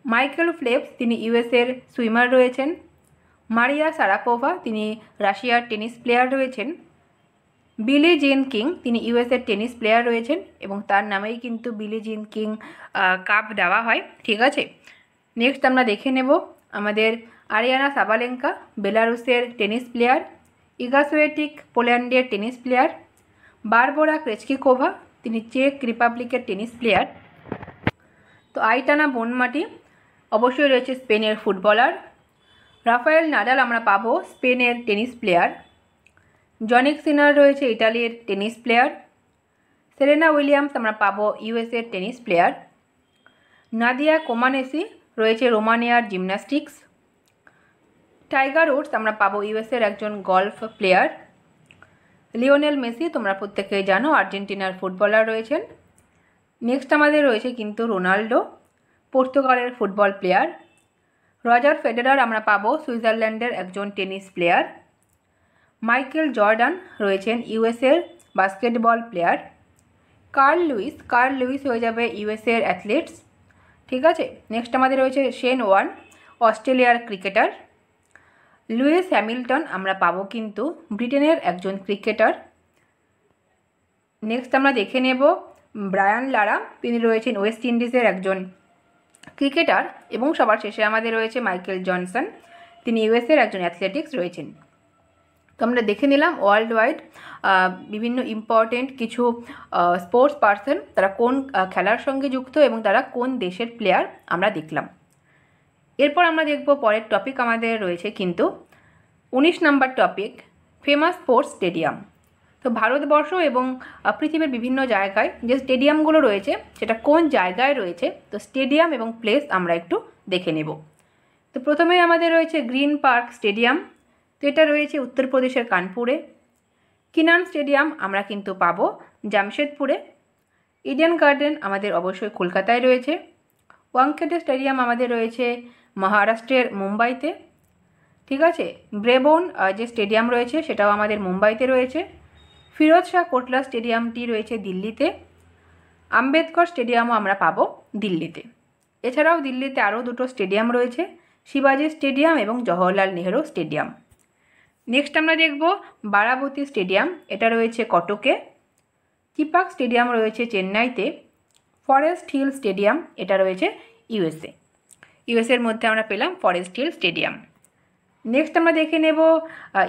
মাইকেল ফেল্পস, তিনি ইউএসএর সুইমার রয়েছেন। মারিয়া শারাপোভা, তিনি রাশিয়ার টেনিস প্লেয়ার রয়েছেন। বিলি জিন কিং, তিনি ইউএসএর টেনিস প্লেয়ার রয়েছেন এবং তার নামেই কিন্তু বিলি জিন কিং কাপ দেওয়া হয়। ঠিক আছে, নেক্সট আমরা দেখে নেব আমাদের আরিয়ানা সাবালেঙ্কা, বেলারুসের টেনিস প্লেয়ার। ইগা সুয়েটিক, পোল্যান্ডের টেনিস প্লেয়ার। বারবোরা ক্রেচকিকোভা, তিনি চেক রিপাবলিকের টেনিস প্লেয়ার। তো আইটানা বোনমাটি অবশ্যই রয়েছে স্পেনের ফুটবলার। রাফায়েল নাদাল আমরা পাবো স্পেনের টেনিস প্লেয়ার। জনিক সিনার রয়েছে ইটালির টেনিস প্লেয়ার। সেরেনা উইলিয়ামস আমরা পাবো ইউএসএর টেনিস প্লেয়ার। নাদিয়া কোমানেসি রয়েছে রোমানিয়ার জিমন্যাস্টিক্স। টাইগার উডস আমরা পাবো ইউএসএর একজন গলফ প্লেয়ার। লিওনেল মেসি তোমরা প্রত্যেকেই জানো আর্জেন্টিনার ফুটবলার রয়েছেন। নেক্সট আমাদের রয়েছে কিন্তু রোনাল্ডো, পর্তুগালের ফুটবল প্লেয়ার। রজার ফেডারার আমরা পাবো সুইজারল্যান্ডের একজন টেনিস প্লেয়ার। মাইকেল জর্ডান রয়েছেন ইউএসএর বাস্কেটবল প্লেয়ার। কার্ল লুইস হয়ে যাবে ইউএসএর অ্যাথলেটস। ঠিক আছে, নেক্সট আমাদের রয়েছে শেন ওয়ার্ন, অস্ট্রেলিয়ার ক্রিকেটার। লুইস হ্যামিল্টন আমরা পাবো কিন্তু ব্রিটেনের একজন ক্রিকেটার। নেক্সট আমরা দেখে নেব ব্রায়ান লারা, তিনি রয়েছেন ওয়েস্ট ইন্ডিজের একজন ক্রিকেটার। এবং সবার শেষে আমাদের রয়েছে মাইকেল জনসন, তিনি ইউএসএর একজন অ্যাথলেটিক্স রয়েছেন। তো আমরা দেখে নিলাম ওয়ার্ল্ড ওয়াইড বিভিন্ন ইম্পর্টেন্ট কিছু স্পোর্টস পার্সন, তারা কোন খেলার সঙ্গে যুক্ত এবং তারা কোন দেশের প্লেয়ার আমরা দেখলাম। এরপর আমরা দেখব পরের টপিক আমাদের রয়েছে কিন্তু 19 নম্বর টপিক, ফেমাস স্পোর্টস স্টেডিয়াম। তো ভারতবর্ষ এবং পৃথিবীর বিভিন্ন জায়গায় যে স্টেডিয়ামগুলো রয়েছে সেটা কোন জায়গায় রয়েছে, তো স্টেডিয়াম এবং প্লেস আমরা একটু দেখে নেব। তো প্রথমেই আমাদের রয়েছে গ্রিন পার্ক স্টেডিয়াম, তো এটা রয়েছে উত্তরপ্রদেশের কানপুরে। কিনান স্টেডিয়াম আমরা কিন্তু পাবো জামশেদপুরে। ইডেন গার্ডেন আমাদের অবশ্যই কলকাতায় রয়েছে। ওয়াংখেড়ে স্টেডিয়াম আমাদের রয়েছে মহারাষ্ট্রের মুম্বাইতে। ঠিক আছে, ব্রেবোন যে স্টেডিয়াম রয়েছে সেটাও আমাদের মুম্বাইতে রয়েছে। ফিরোজ শাহ কোটলা স্টেডিয়ামটি রয়েছে দিল্লিতে। আম্বেদকর স্টেডিয়ামও আমরা পাবো দিল্লিতে। এছাড়াও দিল্লিতে আরও দুটো স্টেডিয়াম রয়েছে, শিবাজি স্টেডিয়াম এবং জওহরলাল নেহরু স্টেডিয়াম। নেক্সট আমরা দেখব বারাবতী স্টেডিয়াম, এটা রয়েছে কটকে। চিপাক স্টেডিয়াম রয়েছে চেন্নাইতে। ফরেস্ট হিল স্টেডিয়াম এটা রয়েছে ইউএসএর মধ্যে আমরা পেলাম ফরেস্ট হিল স্টেডিয়াম। নেক্সট আমরা দেখে নেব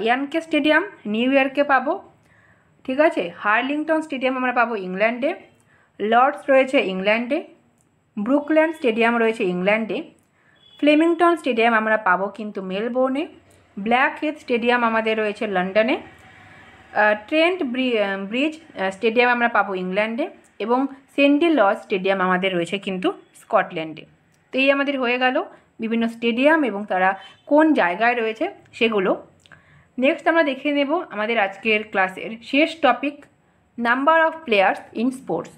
ইয়ানকে স্টেডিয়াম, নিউ ইয়র্কে পাবো। ঠিক আছে, হার্লিংটন স্টেডিয়াম আমরা পাবো ইংল্যান্ডে। লর্ডস রয়েছে ইংল্যান্ডে। ব্রুকল্যান্ড স্টেডিয়াম রয়েছে ইংল্যান্ডে। ফ্লেমিংটন স্টেডিয়াম আমরা পাবো কিন্তু মেলবোর্নে। ব্ল্যাক হেথ স্টেডিয়াম আমাদের রয়েছে লন্ডনে। ট্রেন্ট ব্রিজ স্টেডিয়াম আমরা পাবো ইংল্যান্ডে এবং সেন্ডি লজ স্টেডিয়াম আমাদের রয়েছে কিন্তু স্কটল্যান্ডে। তো এই আমাদের হয়ে গেল বিভিন্ন স্টেডিয়াম এবং তারা কোন জায়গায় রয়েছে সেগুলো। নেক্সট আমরা দেখে নেব আমাদের আজকের ক্লাসের শেষ topic, number of players in sports.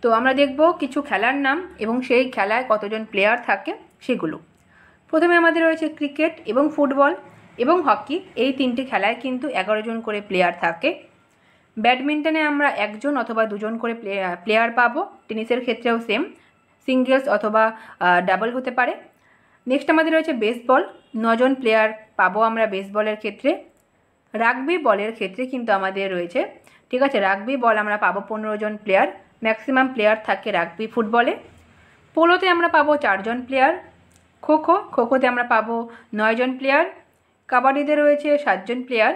তো আমরা দেখব কিছু খেলার নাম এবং সেই খেলায় কতজন প্লেয়ার থাকে সেগুলো। প্রথমে আমাদের রয়েছে ক্রিকেট এবং ফুটবল, এবং হকি, এই তিনটি খেলায় কিন্তু 11 জন করে প্লেয়ার থাকে। ব্যাডমিন্টনে আমরা 1 জন অথবা 2 জন করে প্লেয়ার পাবো। টেনিসের ক্ষেত্রেও সেম, সিঙ্গেলস অথবা ডাবল হতে পারে। নেক্সট আমাদের রয়েছে বেসবল, 9 জন প্লেয়ার পাবো আমরা বেসবলের ক্ষেত্রে। রাগবি বলের ক্ষেত্রে কিন্তু আমাদের রয়েছে, ঠিক আছে, রাগবি বল আমরা পাবো 15 জন প্লেয়ার, ম্যাক্সিমাম প্লেয়ার থাকে রাগবি ফুটবলে। পোলোতে আমরা পাবো 4 জন প্লেয়ার। খোখোতে আমরা পাবো 9 জন প্লেয়ার। কাবাডিতে রয়েছে 7 জন প্লেয়ার।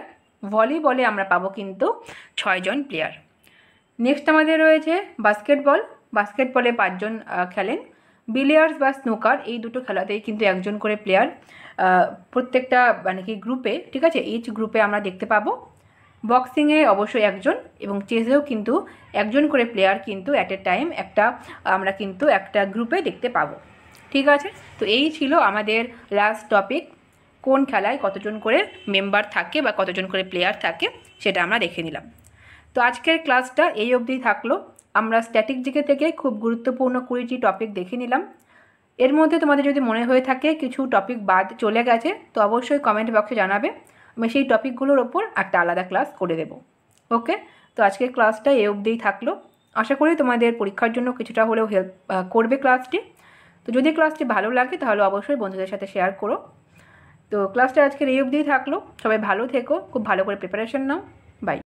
ভলিবলে আমরা পাবো কিন্তু 6 জন প্লেয়ার। নেক্সট আমাদের রয়েছে বাস্কেটবলে 5 জন খেলেন। বিলিয়ার্ডস বা স্নুকার, এই দুটো খেলাতেই কিন্তু 1 জন করে প্লেয়ার প্রত্যেকটা মানে কি গ্রুপে, ঠিক আছে, ইচ গ্রুপে আমরা দেখতে পাবো। বক্সিংয়ে অবশ্যই 1 জন, এবং চেসেও কিন্তু 1 জন করে প্লেয়ার কিন্তু অ্যাট এ টাইম আমরা কিন্তু একটা গ্রুপে দেখতে পাবো। ঠিক আছে, তো এই ছিল আমাদের লাস্ট টপিক, কোন খেলায় কতজন করে মেম্বার থাকে বা কতজন করে প্লেয়ার থাকে সেটা আমরা দেখে নিলাম। তো আজকের ক্লাসটা এই অবধিই থাকলো। আমরা স্ট্যাটিক জিকে থেকে খুব গুরুত্বপূর্ণ 20টি টপিক দেখে নিলাম। এর মধ্যে তোমাদের যদি মনে হয়ে থাকে কিছু টপিক বাদ চলে গেছে, তো অবশ্যই কমেন্ট বক্সে জানাবে, আমি সেই টপিকগুলোর ওপর একটা আলাদা ক্লাস করে দেব। ওকে, তো আজকের ক্লাসটা এই অবধিই থাকলো। আশা করি তোমাদের পরীক্ষার জন্য কিছুটা হলেও হেল্প করবে ক্লাসটি। তো যদি ক্লাসটি ভালো লাগে তাহলে অবশ্যই বন্ধুদের সাথে শেয়ার করো। তো ক্লাসটা আজকের এই অবধিই থাকলো। সবাই ভালো থেকো, খুব ভালো করে প্রিপারেশন নাও।